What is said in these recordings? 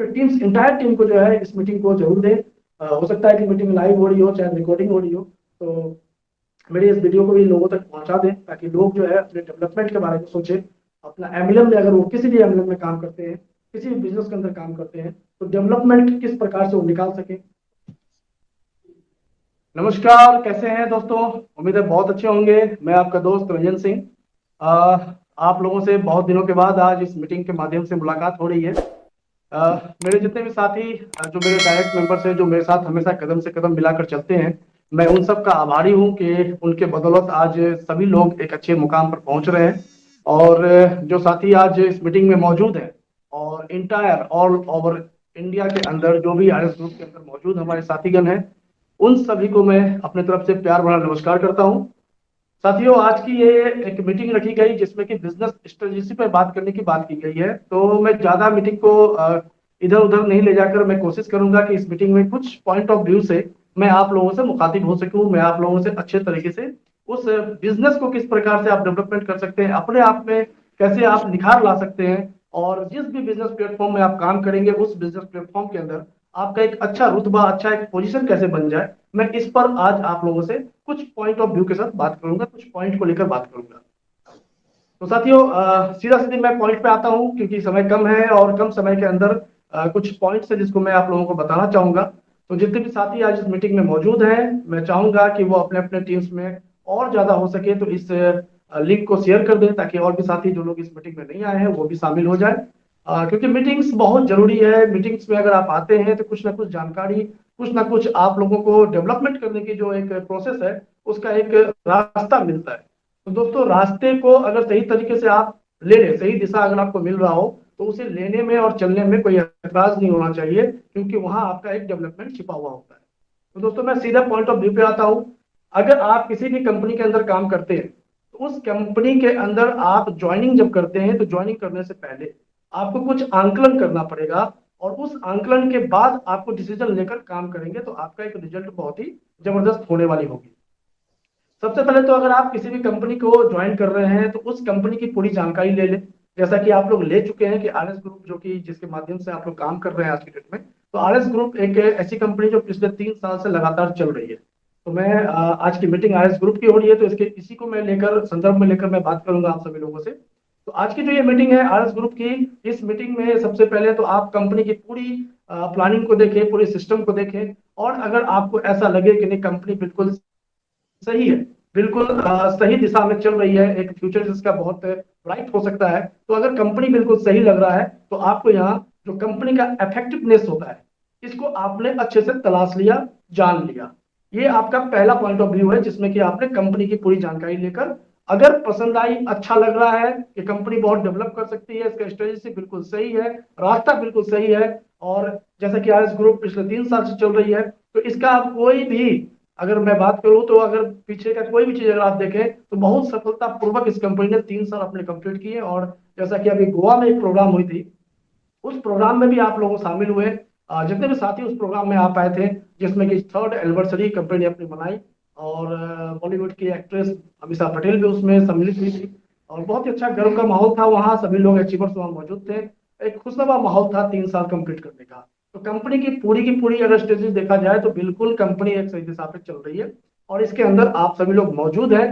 आपके teams entire team को जो है इस मीटिंग को जरूर दें। हो सकता है कि मीटिंग लाइव हो रही हो चाहे रिकॉर्डिंग हो रही हो, तो मेरी इस वीडियो को भी लोगों तक पहुंचा दें ताकि लोग जो है अपने डेवलपमेंट के बारे में सोचें। अपना एमएलएम में, अगर वो किसी भी एमएलएम में काम करते हैं, किसी भी बिजनेस के अंदर काम करते हैं, तो डेवलपमेंट किस प्रकार से वो निकाल सके। नमस्कार, कैसे हैं दोस्तों? उम्मीद है बहुत अच्छे होंगे। मैं आपका दोस्त रंजन सिंह। आप लोगों से बहुत दिनों के बाद आज इस मीटिंग के माध्यम से मुलाकात हो रही है। मेरे जितने भी साथी जो मेरे डायरेक्ट मेंबर्स हैं, जो मेरे साथ हमेशा कदम से कदम मिलाकर चलते हैं, मैं उन सब का आभारी हूं कि उनके बदौलत आज सभी लोग एक अच्छे मुकाम पर पहुंच रहे हैं। और जो साथी आज इस मीटिंग में मौजूद हैं और इंटायर ऑल ओवर इंडिया के अंदर जो भी आरएस ग्रुप के अंदर मौजूद हमारे साथीगण हैं, उन सभी को मैं अपने तरफ से प्यार भरा नमस्कार करता हूं। साथियों, आज की ये एक मीटिंग रखी गई जिसमें कि बिजनेस स्ट्रेटेजी पर बात करने की बात की गई है। तो मैं ज्यादा मीटिंग को इधर उधर नहीं ले जाकर मैं कोशिश करूंगा कि इस मीटिंग में कुछ पॉइंट ऑफ व्यू से मैं आप लोगों से मुखातिब हो सकूं, मैं आप लोगों से अच्छे तरीके से उस बिजनेस को किस प्रकार से आप डेवलपमेंट कर सकते हैं, अपने आप में कैसे आप निखार ला सकते हैं, और जिस भी बिजनेस प्लेटफॉर्म में आप काम करेंगे उस बिजनेस प्लेटफॉर्म के अंदर आपका एक अच्छा रुतबा, अच्छा एक पोजीशन कैसे बन जाए, मैं इस पर आज आप लोगों से कुछ पॉइंट ऑफ व्यू के साथ बात करूंगा, कुछ पॉइंट को लेकर बात करूंगा। तो साथियों, सीधा सीधे मैं पॉइंट पे आता हूं क्योंकि समय कम है और कम समय के अंदर कुछ पॉइंट्स है जिसको मैं आप लोगों को बताना चाहूंगा। तो जितने भी साथी आज इस मीटिंग में मौजूद हैं, मैं चाहूंगा कि वो अपने अपने टीम्स में और ज्यादा हो सके तो इस लिंक को शेयर कर दें ताकि और भी साथी जो लोग इस मीटिंग में नहीं आए हैं वो भी शामिल हो जाए। क्योंकि मीटिंग्स बहुत जरूरी है। मीटिंग्स में अगर आप आते हैं तो कुछ ना कुछ जानकारी, कुछ ना कुछ आप लोगों को डेवलपमेंट करने की जो एक प्रोसेस है उसका एक रास्ता मिलता है। तो दोस्तों, रास्ते को अगर सही तरीके से आप ले लें, सही दिशा अगर आपको मिल रहा हो तो उसे लेने में और चलने में कोई एतराज नहीं होना चाहिए, क्योंकि वहां आपका एक डेवलपमेंट छिपा हुआ होता है। तो दोस्तों, मैं सीधा पॉइंट ऑफ व्यू पे आता हूं। अगर आप किसी भी कंपनी के अंदर काम करते हैं तो उस कंपनी के अंदर आप ज्वाइनिंग जब करते हैं तो ज्वाइनिंग करने से पहले आपको कुछ आंकलन करना पड़ेगा, और उस आंकलन के बाद आपको डिसीजन लेकर काम करेंगे तो आपका एक रिजल्ट बहुत ही जबरदस्त होने वाली होगी। सबसे पहले तो अगर आप किसी भी कंपनी को ज्वाइन कर रहे हैं तो उस कंपनी की पूरी जानकारी ले लें। जैसा कि आप लोग ले चुके हैं कि आरएस ग्रुप, जो कि जिसके माध्यम से आप लोग काम कर रहे हैं आज की डेट में, तो आरएस ग्रुप एक ऐसी कंपनी जो पिछले 3 साल से लगातार चल रही है। तो मैं आज की मीटिंग आरएस ग्रुप की हो रही है तो इसके इसी को मैं लेकर, संदर्भ में लेकर मैं बात करूंगा आप सभी लोगों से। तो आज की जो ये मीटिंग है आरएस ग्रुप की, इस मीटिंग में सबसे पहले तो आप कंपनी की पूरी प्लानिंग को देखें, पूरे सिस्टम को देखें, और अगर आपको ऐसा लगे कि नहीं कंपनी बिल्कुल सही है, बिल्कुल सही दिशा में चल रही है, एक फ्यूचर जिसका बहुत ब्राइट हो सकता है, तो अगर कंपनी बिल्कुल सही लग रहा है तो आपको यहाँ जो कंपनी का इफेक्टिवनेस होता है इसको आपने अच्छे से तलाश लिया, जान लिया। ये आपका पहला पॉइंट ऑफ व्यू है जिसमें कि आपने कंपनी की पूरी जानकारी लेकर, अगर पसंद आई, अच्छा लग रहा है कि कंपनी बहुत डेवलप कर सकती है, इसका स्ट्रेटेजी बिल्कुल सही है, रास्ता बिल्कुल सही है, और जैसा कि आरएस ग्रुप पिछले 3 साल से चल रही है, तो इसका आप कोई भी, अगर मैं बात करूं तो अगर पीछे का कोई भी चीज अगर आप देखें तो बहुत सफलता पूर्वक इस कंपनी ने 3 साल अपने कंप्लीट किए। और जैसा कि अभी गोवा में एक प्रोग्राम हुई थी, उस प्रोग्राम में भी आप लोग शामिल हुए। जितने भी साथी उस प्रोग्राम में आप आए थे, जिसमें कि 3rd एनिवर्सरी कंपनी ने अपनी मनाई, और बॉलीवुड की एक्ट्रेस अमीषा पटेल भी उसमें सम्मिलित हुई थी, और बहुत ही अच्छा गर्व का माहौल था वहाँ, सभी लोग अचीवर्स वहाँ मौजूद थे। एक खुशनुमा माहौल था 3 साल कंप्लीट करने का। तो कंपनी की पूरी अगर स्ट्रेटेजी देखा जाए तो बिल्कुल कंपनी एक सही दिशा पे चल रही है, और इसके अंदर आप सभी लोग मौजूद हैं।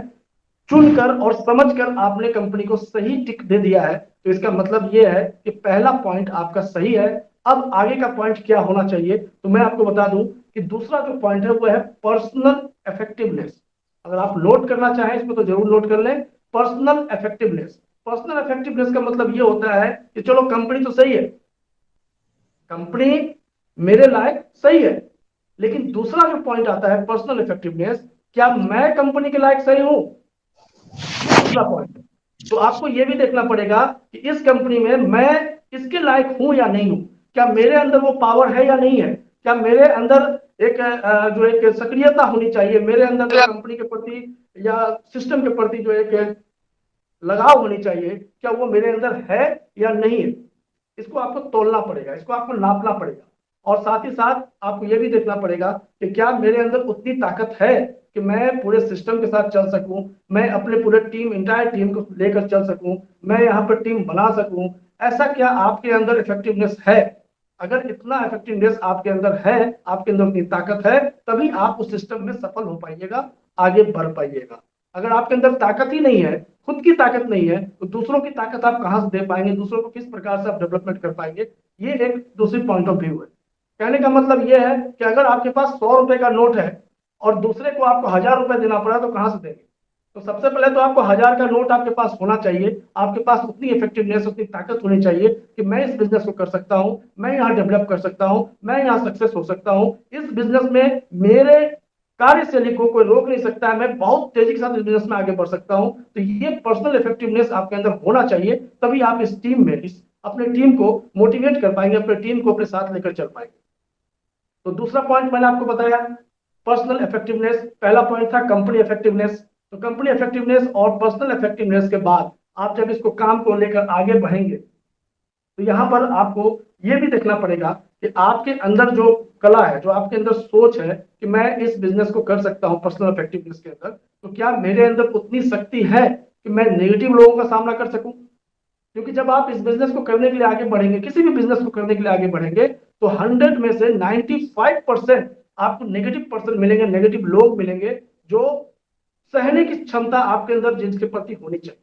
चुनकर और समझकर आपने कंपनी को सही टिक दे दिया है, तो इसका मतलब यह है कि पहला पॉइंट आपका सही है। अब आगे का पॉइंट क्या होना चाहिए, तो मैं आपको बता दूं कि दूसरा जो पॉइंट है वो है पर्सनल इफेक्टिवनेस। अगर आप नोट करना चाहें इसको तो जरूर नोट कर लें, पर्सनल इफेक्टिवनेस। पर्सनल इफेक्टिवनेस का मतलब ये होता है कि चलो कंपनी तो सही है, कंपनी मेरे लायक सही है, लेकिन दूसरा जो पॉइंट आता है पर्सनल इफेक्टिवनेस, क्या मैं कंपनी के लायक सही हूं, ये दूसरा पॉइंट है। तो आपको यह भी देखना पड़ेगा कि इस कंपनी में मैं इसके लायक हूं या नहीं हूं, क्या मेरे अंदर वो पावर है या नहीं है, क्या मेरे अंदर एक जो एक सक्रियता होनी चाहिए, मेरे अंदर जो कंपनी के प्रति या सिस्टम के प्रति जो एक लगाव होनी चाहिए, क्या वो मेरे अंदर है या नहीं है। इसको आपको तोलना पड़ेगा, इसको आपको नापना पड़ेगा, और साथ ही साथ आपको यह भी देखना पड़ेगा कि क्या मेरे अंदर उतनी ताकत है कि मैं पूरे सिस्टम के साथ चल सकूं, मैं अपने पूरे टीम, इंटायर टीम को लेकर चल सकूं, मैं यहाँ पर टीम बना सकूं। ऐसा क्या आपके अंदर इफेक्टिवनेस है? अगर इतना इफेक्टिवनेस आपके अंदर है, आपके अंदर उतनी ताकत है, तभी आप उस सिस्टम में सफल हो पाइएगा, आगे बढ़ पाइएगा। अगर आपके अंदर ताकत ही नहीं है, खुद की ताकत नहीं है, तो दूसरों की ताकत आप कहां से दे पाएंगे, दूसरों को किस प्रकार से आप डेवलपमेंट कर पाएंगे। ये एक दूसरी पॉइंट ऑफ व्यू है। कहने का मतलब ये है कि अगर आपके पास 100 रुपए का नोट है और दूसरे को आपको 1000 रुपए देना पड़ा, तो कहां से देंगे। तो सबसे पहले तो आपको 1000 का नोट आपके पास होना चाहिए, आपके पास उतनी इफेक्टिवनेस, उतनी ताकत होनी चाहिए कि मैं इस बिजनेस को कर सकता हूं, मैं यहाँ डेवलप कर सकता हूं, मैं यहाँ सक्सेस हो सकता हूं, इस बिजनेस में मेरे कार्यशैली को कोई रोक नहीं सकता है, मैं बहुत तेजी के साथ इस बिजनेस में आगे बढ़ सकता हूं। तो ये पर्सनल इफेक्टिवनेस आपके अंदर होना चाहिए, तभी आप इस टीम में, इस अपने टीम को मोटिवेट कर पाएंगे, अपने टीम को अपने साथ लेकर चल पाएंगे। तो दूसरा पॉइंट मैंने आपको बताया पर्सनल इफेक्टिवनेस, पहला पॉइंट था कंपनी इफेक्टिवनेस। तो कंपनी इफेक्टिवनेस और पर्सनल इफेक्टिवनेस के बाद आप जब इसको काम को लेकर आगे बढ़ेंगे, तो यहां पर आपको यह भी देखना पड़ेगा कि आपके अंदर जो कला है, जो आपके अंदर सोच है कि मैं इस बिजनेस को कर सकता हूं पर्सनल इफेक्टिवनेस के अंदर, तो क्या मेरे अंदर उतनी शक्ति है कि मैं नेगेटिव लोगों का सामना कर सकूं। क्योंकि जब आप इस बिजनेस को करने के लिए आगे बढ़ेंगे, किसी भी बिजनेस को करने के लिए आगे बढ़ेंगे, तो 100 में से 95% आपको नेगेटिव पर्सन मिलेंगे, नेगेटिव लोग मिलेंगे, जो सहने की क्षमता आपके अंदर जिनके प्रति होनी चाहिए।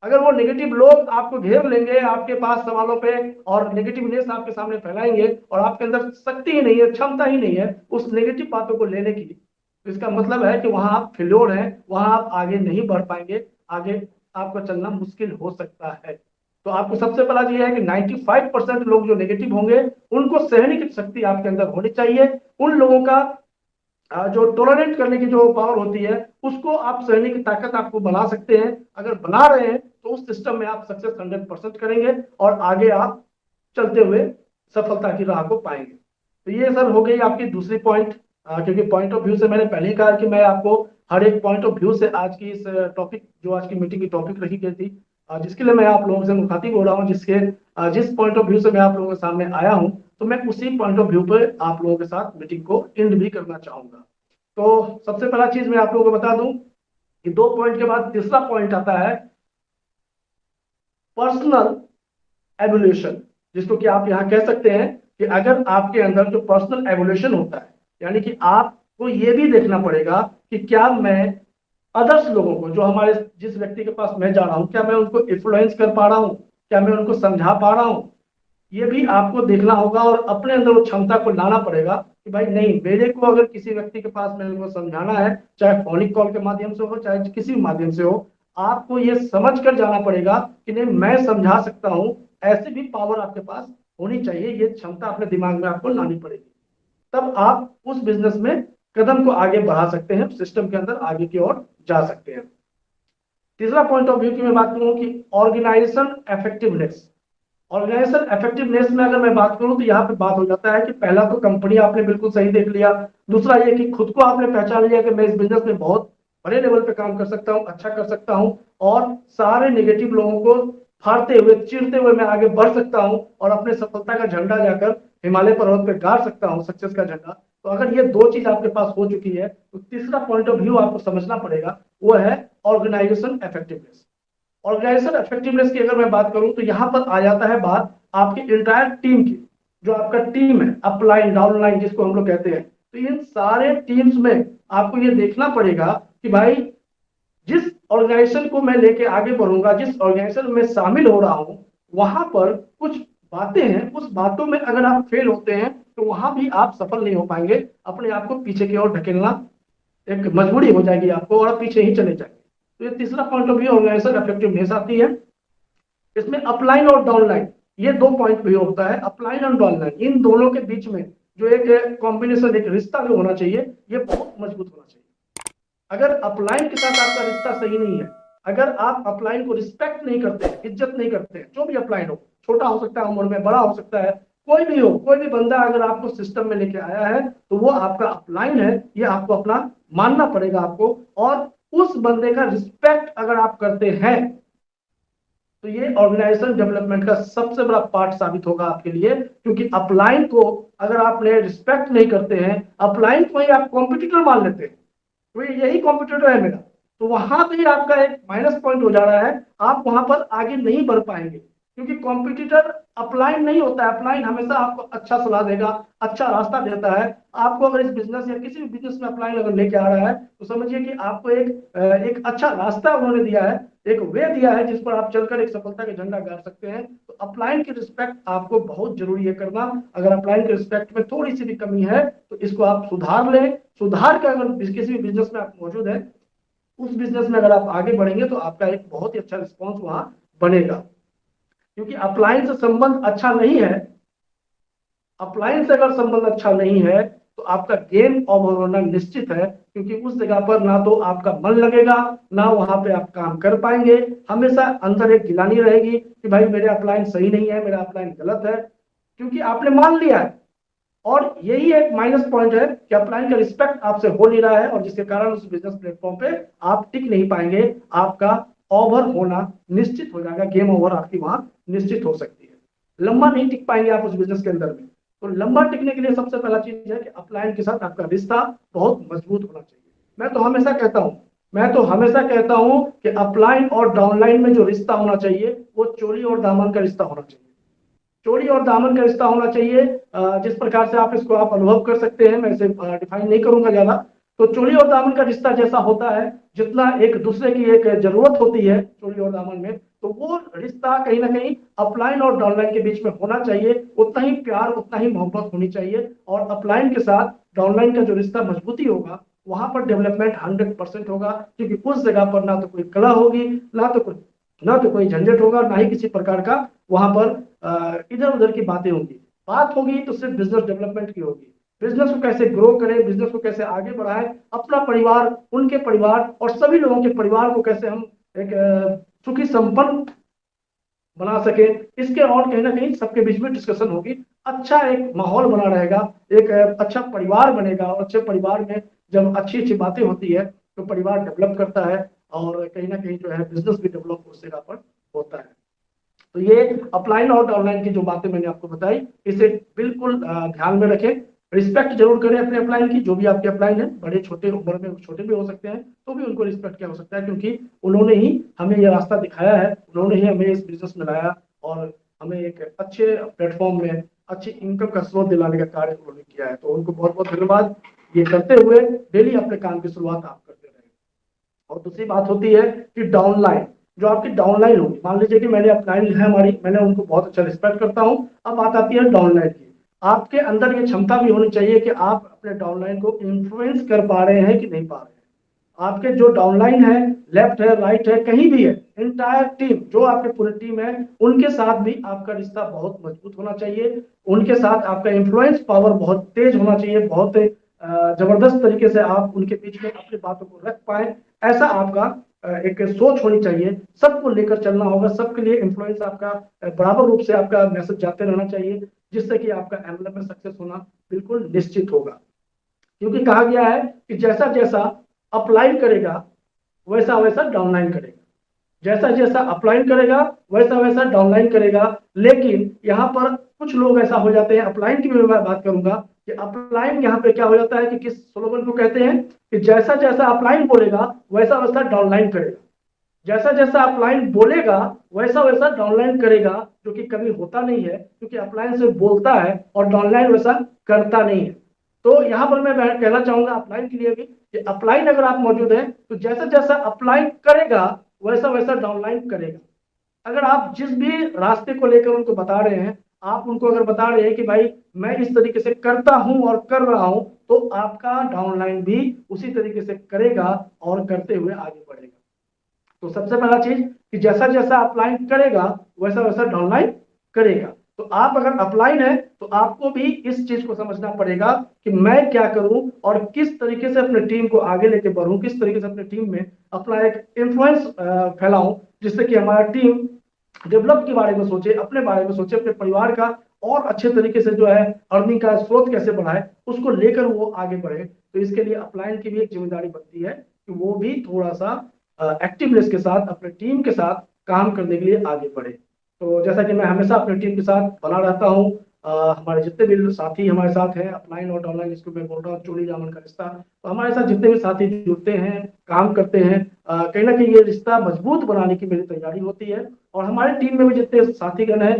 अगर वो नेगेटिव लोग आपको घेर लेंगे, आपके पास सवालों पे और नेगेटिवनेस आपके सामने फैलाएंगे, और आपके अंदर शक्ति ही नहीं है, क्षमता ही नहीं है उस नेगेटिव बातों को लेने की, तो इसका मतलब है कि वहां आप फेल्योर हैं, वहां आप आगे नहीं बढ़ पाएंगे, आगे आपको चलना मुश्किल हो सकता है। तो आपको सबसे पहला ये है कि 95% लोग जो नेगेटिव होंगे, उनको सहने की शक्ति आपके अंदर होनी चाहिए। उन लोगों का जो टॉलरेट करने की जो पावर होती है, उसको आप सहने की ताकत आपको बना सकते हैं। अगर बना रहे हैं तो उस सिस्टम में आप सक्सेस 100% करेंगे और आगे आप चलते हुए सफलता की राह को पाएंगे। तो ये सर हो गई आपकी दूसरी पॉइंट। क्योंकि पॉइंट ऑफ व्यू से मैंने पहले ही कहा कि मैं आपको हर एक पॉइंट ऑफ व्यू से आज की इस टॉपिक, जो आज की मीटिंग की टॉपिक रखी गई थी, जिसके लिए मैं आप लोगों से मुखातिब हो रहा हूँ, जिस पॉइंट ऑफ व्यू से मैं आप लोगों के सामने आया हूँ, तो मैं उसी पॉइंट ऑफ व्यू पर आप लोगों के साथ मीटिंग को एंड भी करना चाहूंगा। तो सबसे पहला चीज मैं आप लोगों को बता दूं कि 2 पॉइंट के बाद तीसरा पॉइंट आता है पर्सनल एवोल्यूशन, जिसको कि आप यहां कह सकते हैं कि अगर आपके अंदर जो पर्सनल एवोल्यूशन होता है, यानी कि आपको ये भी देखना पड़ेगा कि क्या मैं अदर्स लोगों को, जो हमारे जिस व्यक्ति के पास मैं जा रहा हूं, क्या मैं उनको इन्फ्लुएंस कर पा रहा हूं, क्या मैं उनको समझा पा रहा हूं। ये भी आपको देखना होगा और अपने अंदर वो क्षमता को लाना पड़ेगा कि भाई नहीं, मेरे को अगर किसी व्यक्ति के पास मेरे को समझाना है, चाहे फोनिक कॉल के माध्यम से हो, चाहे किसी भी माध्यम से हो, आपको ये समझ कर जाना पड़ेगा कि नहीं, मैं समझा सकता हूं। ऐसी भी पावर आपके पास होनी चाहिए, ये क्षमता अपने दिमाग में आपको लानी पड़ेगी, तब आप उस बिजनेस में कदम को आगे बढ़ा सकते हैं, सिस्टम के अंदर आगे की ओर जा सकते हैं। तीसरा पॉइंट ऑफ व्यू की मैं बात करूं कि ऑर्गेनाइजेशन इफेक्टिवनेस। ऑर्गेनाइजेशन इफेक्टिवनेस में अगर मैं बात करूं, तो यहाँ पे बात हो जाता है कि पहला तो कंपनी आपने बिल्कुल सही देख लिया, दूसरा ये कि खुद को आपने पहचान लिया कि मैं इस बिजनेस में बहुत बड़े लेवल पे काम कर सकता हूं, अच्छा कर सकता हूं, और सारे नेगेटिव लोगों को फाड़ते हुए, चीरते हुए मैं आगे बढ़ सकता हूं और अपने सफलता का झंडा जाकर हिमालय पर्वत पे गाड़ सकता हूं, सक्सेस का झंडा। तो अगर ये दो चीज आपके पास हो चुकी है, तो तीसरा पॉइंट ऑफ व्यू आपको समझना पड़ेगा, वो है ऑर्गेनाइजेशन इफेक्टिवनेस। ऑर्गेनाइजेशन इफेक्टिवनेस की अगर मैं बात करूं, तो यहां पर आ जाता है बात आपकी इंटायर टीम की। जो आपका टीम है, अपलाइन डाउनलाइन जिसको हम लोग कहते हैं, तो इन सारे टीम्स में आपको ये देखना पड़ेगा कि भाई जिस ऑर्गेनाइजेशन को मैं लेके आगे बढ़ूंगा, जिस ऑर्गेनाइजेशन में शामिल हो रहा हूं, वहां पर कुछ बातें हैं, उस बातों में अगर आप फेल होते हैं, तो वहां भी आप सफल नहीं हो पाएंगे, अपने आप को पीछे की ओर ढकेलना एक मजबूरी हो जाएगी आपको, और आप पीछे ही चले जाएंगे। तो ये तीसरा point of view organisation effectiveness आती है। इसमें अपलाइन और डाउनलाइन, ये 2 पॉइंट भी होता है। अपलाइन और डाउनलाइन, इन दोनों के बीच में जो एक कॉम्बिनेशन, एक रिश्ता जो होना चाहिए, ये बहुत मजबूत होना चाहिए। अगर अपलाइन के साथ आपका रिश्ता सही नहीं है, अगर आप अपलाइन को रिस्पेक्ट नहीं करते, इज्जत नहीं करते, जो भी अपलाइन हो, छोटा हो सकता है उम्र में, बड़ा हो सकता है, कोई भी हो, कोई भी बंदा अगर आपको सिस्टम में लेके आया है, तो वो आपका अपलाइन है, ये आपको अपना मानना पड़ेगा आपको। और उस बंदे का रिस्पेक्ट अगर आप करते हैं, तो ये ऑर्गेनाइजेशन डेवलपमेंट का सबसे बड़ा पार्ट साबित होगा आपके लिए। क्योंकि अपलाइन को अगर आपने रिस्पेक्ट नहीं करते हैं, अपलाइन को ही आप कॉम्पिटिटर मान लेते हैं, तो यही कॉम्पिटिटर है मेरा, तो वहां पे आपका एक माइनस पॉइंट हो जा रहा है, आप वहां पर आगे नहीं बढ़ पाएंगे। क्योंकि कॉम्पिटिटर अपलाइन नहीं होता है। अपलाइन हमेशा आपको अच्छा सलाह देगा, अच्छा रास्ता देता है। आपको अगर इस बिजनेस या किसी भी बिजनेस में अपलाइन अगर लेके आ रहा है तो समझिए कि आपको एक अच्छा रास्ता उन्होंने दिया है, एक वे दिया है जिस पर आप चलकर एक सफलता का झंडा गाड़ सकते हैं। तो अपलाइन की रिस्पेक्ट आपको बहुत जरूरी है करना। अगर अपलाइन की रिस्पेक्ट में थोड़ी सी भी कमी है तो इसको आप सुधार लें। सुधार कर अगर किसी भी बिजनेस में आप मौजूद है, उस बिजनेस में अगर आप आगे बढ़ेंगे तो आपका एक बहुत ही अच्छा रिस्पॉन्स वहां बनेगा। क्योंकि अपलाइन से संबंध अच्छा नहीं है, अपलाइन से अगर संबंध अच्छा नहीं है तो आपका गेम ओवर होना निश्चित है। क्योंकि उस जगह पर ना तो आपका मन लगेगा, ना वहां पे आप काम कर पाएंगे। हमेशा अंदर एक गिलानी रहेगी कि भाई मेरे अपलाइन सही नहीं है, मेरा अपलाइन गलत है, क्योंकि आपने मान लिया है। और यही एक माइनस पॉइंट है कि अपलाइन का रिस्पेक्ट आपसे हो नहीं रहा है, और जिसके कारण उस बिजनेस प्लेटफॉर्म पे आप टिक नहीं पाएंगे। आपका ओवर होना निश्चित हो जाएगा, गेम ओवर आपकी वहां निश्चित हो सकती है। लंबा नहीं टिक पाएंगे आप उस बिजनेस के अंदर में। तो लंबा टिकने के लिए सबसे पहला चीज है कि अपलाइन के साथ आपका रिश्ता बहुत मजबूत होना चाहिए। मैं तो हमेशा कहता हूं कि अपलाइन और डाउनलाइन में जो रिश्ता होना चाहिए वो चोली और दामन का रिश्ता होना चाहिए। चोरी और दामन का रिश्ता होना चाहिए। जिस प्रकार से आप इसको आप अनुभव कर सकते हैं, मैं इसे डिफाइन नहीं करूंगा ज्यादा। तो चोरी और दामन का रिश्ता जैसा होता है, जितना एक दूसरे की एक जरूरत होती है चोरी और दामन में, तो वो रिश्ता कहीं ना कहीं अपलाइन और डाउनलाइन के बीच में होना चाहिए। उतना ही प्यार, उतना ही मोहब्बत होनी चाहिए। और अपलाइन के साथ डाउनलाइन का जो रिश्ता मजबूती होगा, वहां पर डेवलपमेंट 100% होगा। क्योंकि उस जगह पर ना तो कोई कला होगी, ना तो कोई झंझट होगा, ना ही किसी प्रकार का वहां पर इधर उधर की बातें होंगी। बात होगी तो सिर्फ बिजनेस डेवलपमेंट की होगी। बिजनेस को कैसे ग्रो करें, बिजनेस को कैसे आगे बढ़ाएं, अपना परिवार, उनके परिवार और सभी लोगों के परिवार को कैसे हम एक सुखी संपन्न बना सके, इसके और कहीं ना कहीं सबके बीच में डिस्कशन होगी। अच्छा एक माहौल बना रहेगा, एक अच्छा परिवार बनेगा। और अच्छे परिवार में जब अच्छी अच्छी बातें होती है तो परिवार डेवलप करता है, और कहीं ना कहीं जो है बिजनेस भी डेवलप उस जगह पर होता है। तो ये अपलाइन और डाउनलाइन की जो बातें मैंने आपको बताई, इसे बिल्कुल ध्यान में रखें। रिस्पेक्ट जरूर करें अपने अपलाइन की। जो भी आपके अपलाइन है, बड़े छोटे उम्र में छोटे भी हो सकते हैं, तो भी उनको रिस्पेक्ट किया हो सकता है। क्योंकि उन्होंने ही हमें ये रास्ता दिखाया है, उन्होंने ही हमें इस बिजनेस में लाया, और हमें एक अच्छे प्लेटफॉर्म में अच्छी इनकम का स्रोत दिलाने का कार्य उन्होंने किया है। तो उनको बहुत बहुत धन्यवाद। ये करते हुए डेली अपने काम की शुरुआत आप करते रहें। और दूसरी बात होती है कि डाउनलाइन, जो आपकी डाउनलाइन होगी, मान लीजिए कि मैंने अपलाइन है हमारी, मैंने उनको बहुत अच्छा रिस्पेक्ट करता हूं। अब बात आती है डाउनलाइन की। आपके अंदर ये क्षमता भी होनी चाहिए कि आप अपने डाउनलाइन को इन्फ्लुएंस कर पा रहे हैं कि नहीं पा रहे हैं। आपके जो डाउनलाइन है, लेफ्ट है, राइट है, कहीं भी है, इंटायर टीम, जो आपकी पूरी टीम है, उनके साथ भी आपका रिश्ता बहुत मजबूत होना चाहिए। उनके साथ आपका इन्फ्लुएंस पावर बहुत तेज होना चाहिए। बहुत जबरदस्त तरीके से आप उनके बीच में अपनी बातों को रख पाए, ऐसा आपका एक सोच होनी चाहिए। सबको लेकर चलना होगा, सबके लिए इन्फ्लुएंस आपका बराबर रूप से आपका मैसेज जाते रहना चाहिए, जिससे कि आपका एमएलएम में सक्सेस होना बिल्कुल निश्चित होगा। क्योंकि कहा गया है कि जैसा जैसा अपलाइन करेगा वैसा वैसा डाउनलाइन करेगा, जैसा जैसा अपलाइन करेगा वैसा वैसा डाउनलाइन करेगा। लेकिन यहाँ पर कुछ लोग ऐसा हो जाते हैं, अपलाइन की भी मैं बात करूंगा कि अपलाइन यहाँ पे क्या हो जाता है कि किस स्लोगन को कहते हैं कि जैसा जैसा अपलाइन बोलेगा वैसा वैसा डाउनलाइन करेगा। जैसा जैसा अपलाइन बोलेगा वैसा वैसा डाउनलाइन करेगा, जो कि कभी होता नहीं है। क्योंकि अपलाइन से बोलता है और डाउनलाइन वैसा करता नहीं है। तो यहाँ पर मैं कहना चाहूंगा अपलाइन के लिए भी कि अपलाइन अगर आप मौजूद है तो जैसा जैसा अपलाइन करेगा वैसा वैसा डाउनलाइन करेगा। अगर आप जिस भी रास्ते को लेकर उनको बता रहे हैं, आप उनको अगर बता रहे हैं कि भाई मैं इस तरीके से करता हूं और कर रहा हूं, तो आपका डाउनलाइन भी उसी तरीके से करेगा और करते हुए आगे बढ़ेगा। तो सबसे पहला चीज कि जैसा जैसा अपलाइन करेगा वैसा वैसा डाउनलाइन करेगा। तो आप अगर अपलाइन है तो आपको भी इस चीज को समझना पड़ेगा कि मैं क्या करूं और किस तरीके से अपने टीम को आगे लेके बढ़ूं, किस तरीके से अपने टीम में अपना एक इन्फ्लुएंस फैलाऊं, जिससे कि हमारा टीम डेवलप के बारे में सोचे, अपने बारे में सोचे, अपने परिवार का और अच्छे तरीके से जो है अर्निंग का स्रोत कैसे बढ़ाए, उसको लेकर वो आगे बढ़े। तो इसके लिए अपलाइन की भी एक जिम्मेदारी बनती है कि वो भी थोड़ा सा एक्टिवनेस के साथ अपने टीम के साथ काम करने के लिए आगे बढ़े। तो जैसा कि मैं हमेशा अपनी टीम के साथ बना रहता हूँ, हमारे जितने भी साथी हमारे साथ हैं, अपलाइन और डाउनलाइन जिसको मैं बोल रहा हूँ, चोली जामन का रिश्ता, तो हमारे साथ जितने भी साथी जुड़ते हैं, काम करते हैं, कहीं ना कहीं ये रिश्ता मजबूत बनाने की मेरी तैयारी होती है। और हमारे टीम में भी जितने साथीगण हैं,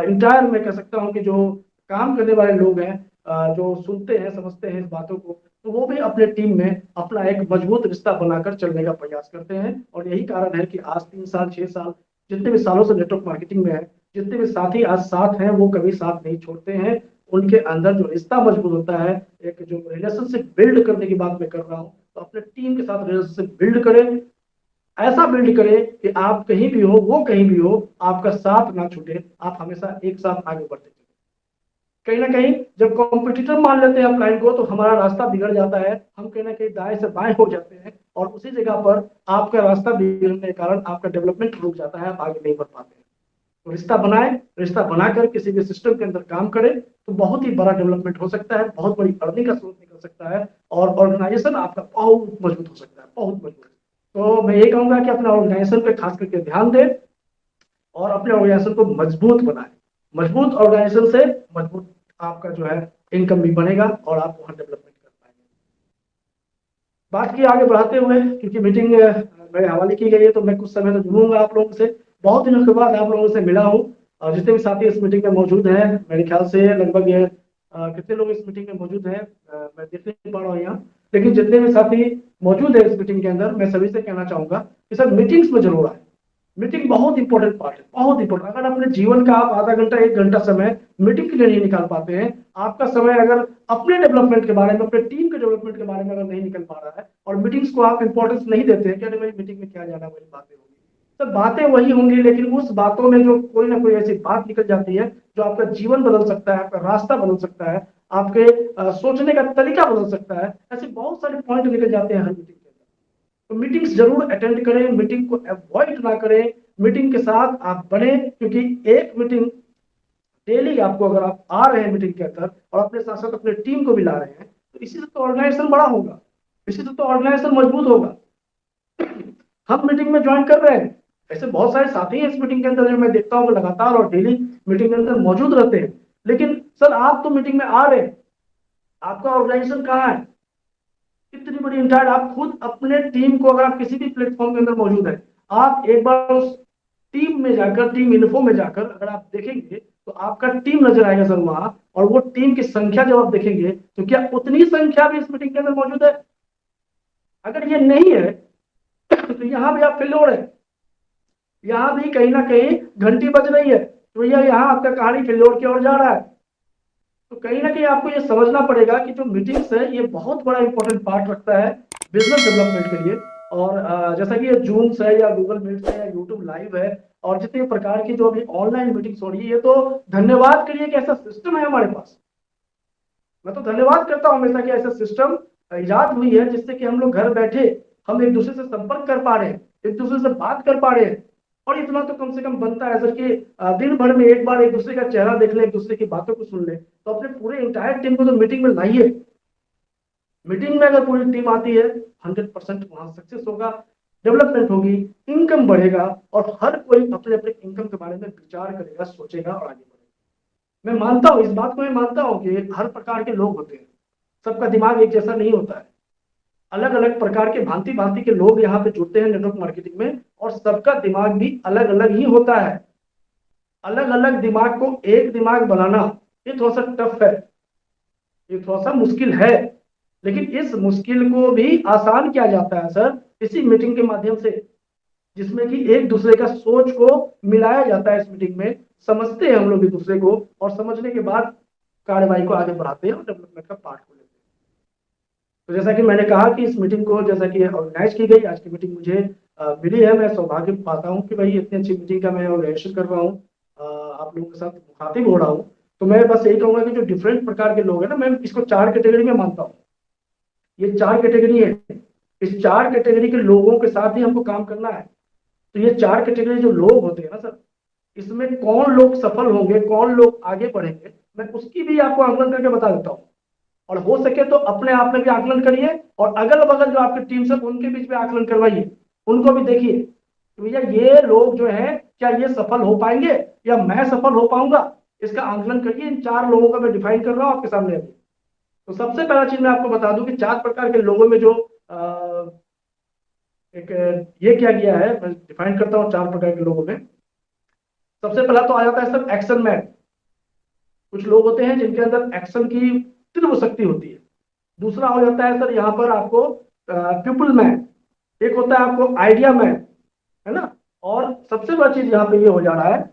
इंटायर मैं कह सकता हूँ कि जो काम करने वाले लोग हैं, जो सुनते हैं समझते हैं इस बातों को, तो वो भी अपने टीम में अपना एक मजबूत रिश्ता बनाकर चलने का प्रयास करते हैं। और यही कारण है कि आज 3 साल 6 साल जितने भी सालों से नेटवर्क मार्केटिंग में है, जितने भी साथी आज साथ हैं वो कभी साथ नहीं छोड़ते हैं। उनके अंदर जो रिश्ता मजबूत होता है, एक जो रिलेशनशिप बिल्ड करने की बात मैं कर रहा हूँ, तो अपने टीम के साथ रिलेशनशिप बिल्ड करें, ऐसा बिल्ड करें कि आप कहीं भी हो वो कहीं भी हो, आपका साथ ना छूटे, आप हमेशा एक साथ आगे बढ़ते चले। कहीं ना कहीं जब कॉम्पिटिटर मान लेते हैं अपलाइन को, तो हमारा रास्ता बिगड़ जाता है, हम कहीं ना कहीं दाएं से बाएं हो जाते हैं, और उसी जगह पर आपका रास्ता बिगड़ने के कारण आपका डेवलपमेंट रुक जाता है, आप आगे नहीं बढ़ पाते हैं। तो रिश्ता बनाए, रिश्ता बनाकर किसी भी सिस्टम के अंदर काम करें, तो बहुत ही बड़ा डेवलपमेंट हो सकता है, बहुत बड़ी अर्निंग का स्रोत निकल सकता है, और ऑर्गेनाइजेशन आपका बहुत मजबूत हो सकता है, बहुत मजबूत। तो मैं ये कहूंगा कि अपने ऑर्गेनाइजेशन पे खास करके ध्यान दें, और अपने ऑर्गेनाइजेशन को मजबूत बनाए। मजबूत ऑर्गेनाइजेशन से मजबूत आपका जो है इनकम भी बनेगा, और आप वहां डेवलपमेंट कर पाएंगे। बात की आगे बढ़ाते हुए, क्योंकि मीटिंग मेरे हवाले की गई है, तो मैं कुछ समय तो जुड़ूंगा आप लोगों से। बहुत दिनों के बाद आप लोगों से मिला हूँ, और जितने भी साथी इस मीटिंग में मौजूद हैं, मेरे ख्याल से लगभग ये कितने लोग इस मीटिंग में मौजूद हैं, मैं देख नहीं पा रहा हूँ यहाँ, लेकिन जितने भी साथी मौजूद है इस मीटिंग के अंदर, मैं सभी से कहना चाहूंगा कि सर मीटिंग्स में जरूर आए। मीटिंग बहुत इंपॉर्टेंट पार्ट है, बहुत इंपॉर्टेंट। अगर अपने जीवन का आप आधा घंटा 1 घंटा समय मीटिंग के लिए नहीं निकाल पाते हैं, आपका समय अगर अपने डेवलपमेंट के बारे में, अपने टीम के डेवलपमेंट के बारे में अगर नहीं निकल पा रहा है, और मीटिंग्स को आप इंपॉर्टेंस नहीं देते हैं कि अरे भाई मीटिंग में क्या जाना, वही बातें होंगी, तो बातें वही होंगी, लेकिन उस बातों में जो कोई ना कोई ऐसी बात निकल जाती है जो आपका जीवन बदल सकता है, आपका रास्ता बदल सकता है, आपके सोचने का तरीका बदल सकता है, ऐसे बहुत सारे पॉइंट निकल जाते हैं हर मीटिंग के अंदर। तो मीटिंग्स जरूर अटेंड करें, मीटिंग को अवॉइड ना करें, मीटिंग के साथ आप बने, क्योंकि एक मीटिंग डेली आपको, अगर आप आ रहे हैं मीटिंग के अंदर और अपने साथ साथ अपने टीम को भी ला रहे हैं, तो इसी से तो ऑर्गेनाइजेशन बड़ा होगा, इसी से तो ऑर्गेनाइजेशन मजबूत होगा। हम मीटिंग में ज्वाइन कर रहे हैं, ऐसे बहुत सारे साथी हैं इस मीटिंग के अंदर जो मैं देखता हूँ लगातार और डेली मीटिंग के अंदर मौजूद रहते हैं, लेकिन सर आप तो मीटिंग में आ रहे हैं, आपका ऑर्गेनाइजेशन कहाँ है? इतनी बड़ी इंटायर, आप खुद अपने टीम को, अगर आप किसी भी प्लेटफॉर्म के अंदर मौजूद है, आप एक बार उस टीम में जाकर, टीम इन्फो में जाकर अगर आप देखेंगे, तो आपका टीम नजर आएगा सर वहां, और वो टीम की संख्या जब आप देखेंगे, तो क्या उतनी संख्या भी इस मीटिंग के अंदर मौजूद है? अगर ये नहीं है, तो यहाँ भी आप फेल हो रहे हैं, यहाँ भी कहीं ना कहीं घंटी बज रही है, तो भैया यहाँ आपका कहानी फेल्योर की ओर जा रहा है। तो कहीं ना कहीं आपको ये समझना पड़ेगा कि जो मीटिंग्स है ये बहुत बड़ा इंपॉर्टेंट पार्ट रखता है बिजनेस डेवलपमेंट के लिए। और जैसा कि ये जूम है या गूगल मीट है या यूट्यूब लाइव है, और जितने प्रकार की जो अभी ऑनलाइन मीटिंग्स हो रही है, तो धन्यवाद करिए कि ऐसा सिस्टम है हमारे पास। मैं तो धन्यवाद करता हूँ हमेशा कि ऐसा सिस्टम इजाद हुई है, जिससे कि हम लोग घर बैठे हम एक दूसरे से संपर्क कर पा रहे हैं, एक दूसरे से बात कर पा रहे हैं। और इतना तो कम से कम बनता है सर कि दिन भर में एक बार एक दूसरे का चेहरा देख ले, एक दूसरे की बातों को सुन ले, तो अपने पूरे इंटायर टीम को तो मीटिंग में लाइए। मीटिंग में अगर पूरी टीम आती है, 100% वहां सक्सेस होगा, डेवलपमेंट होगी, इनकम बढ़ेगा, और हर कोई अपने अपने इनकम के बारे में विचार करेगा, सोचेगा और आगे बढ़ेगा। मैं मानता हूँ, इस बात को मैं मानता हूँ कि हर प्रकार के लोग होते हैं, सबका दिमाग एक जैसा नहीं होता है, अलग अलग प्रकार के भांति भांति के लोग यहाँ पे जुड़ते हैं नेटवर्क मार्केटिंग में, और सबका दिमाग भी अलग अलग ही होता है। अलग अलग दिमाग को एक दिमाग बनाना ये थोड़ा सा टफ है, ये थोड़ा सा मुश्किल है, लेकिन इस मुश्किल को भी आसान किया जाता है सर इसी मीटिंग के माध्यम से, जिसमें कि एक दूसरे का सोच को मिलाया जाता है। इस मीटिंग में समझते हैं हम लोग एक दूसरे को, और समझने के बाद कार्यवाही को आगे बढ़ाते हैं और डेवलपमेंट का पार्ट को लेते हैं। तो जैसा कि मैंने कहा कि इस मीटिंग को जैसा कि ऑर्गेनाइज की गई, आज की मीटिंग मुझे मिली है, मैं सौभाग्य पाता हूँ कि भाई इतनी अच्छी मीटिंग का मैं ऑर्गेनाइजेशन कर रहा हूँ, आप लोगों के साथ मुखातिब हो रहा हूँ। तो मैं बस यही कहूंगा कि जो डिफरेंट प्रकार के लोग हैं ना, मैं इसको 4 कैटेगरी में मानता हूँ। ये 4 कैटेगरी है, इस 4 कैटेगरी के लोगों के साथ ही हमको काम करना है। तो ये 4 कैटेगरी जो लोग होते हैं ना सर, इसमें कौन लोग सफल होंगे, कौन लोग आगे बढ़ेंगे, मैं उसकी भी आपको आकलन करके बता देता हूँ। और हो सके तो अपने आप में भी आकलन करिए, और अगल बगल जो आपकी टीम से उनके बीच में आकलन करवाइए, उनको भी देखिए कि भैया ये लोग जो है क्या ये सफल हो पाएंगे, या मैं सफल हो पाऊंगा। इसका आंकलन करिए। इन 4 लोगों का मैं डिफाइन कर रहा हूं आपके सामने अभी। तो सबसे पहला चीज मैं आपको बता दूं कि 4 प्रकार के लोगों में जो एक ये क्या गया है, मैं डिफाइन करता हूं 4 प्रकार के लोगों में। सबसे पहला तो आ जाता है सर एक्शन मैन। कुछ लोग होते हैं जिनके अंदर एक्शन की तीव्र शक्ति होती है। दूसरा हो जाता है सर यहाँ पर आपको पीपल मैन। एक होता है आपको आइडिया मैन, है ना। और सबसे बड़ा चीज यहाँ पे ये हो जा रहा है,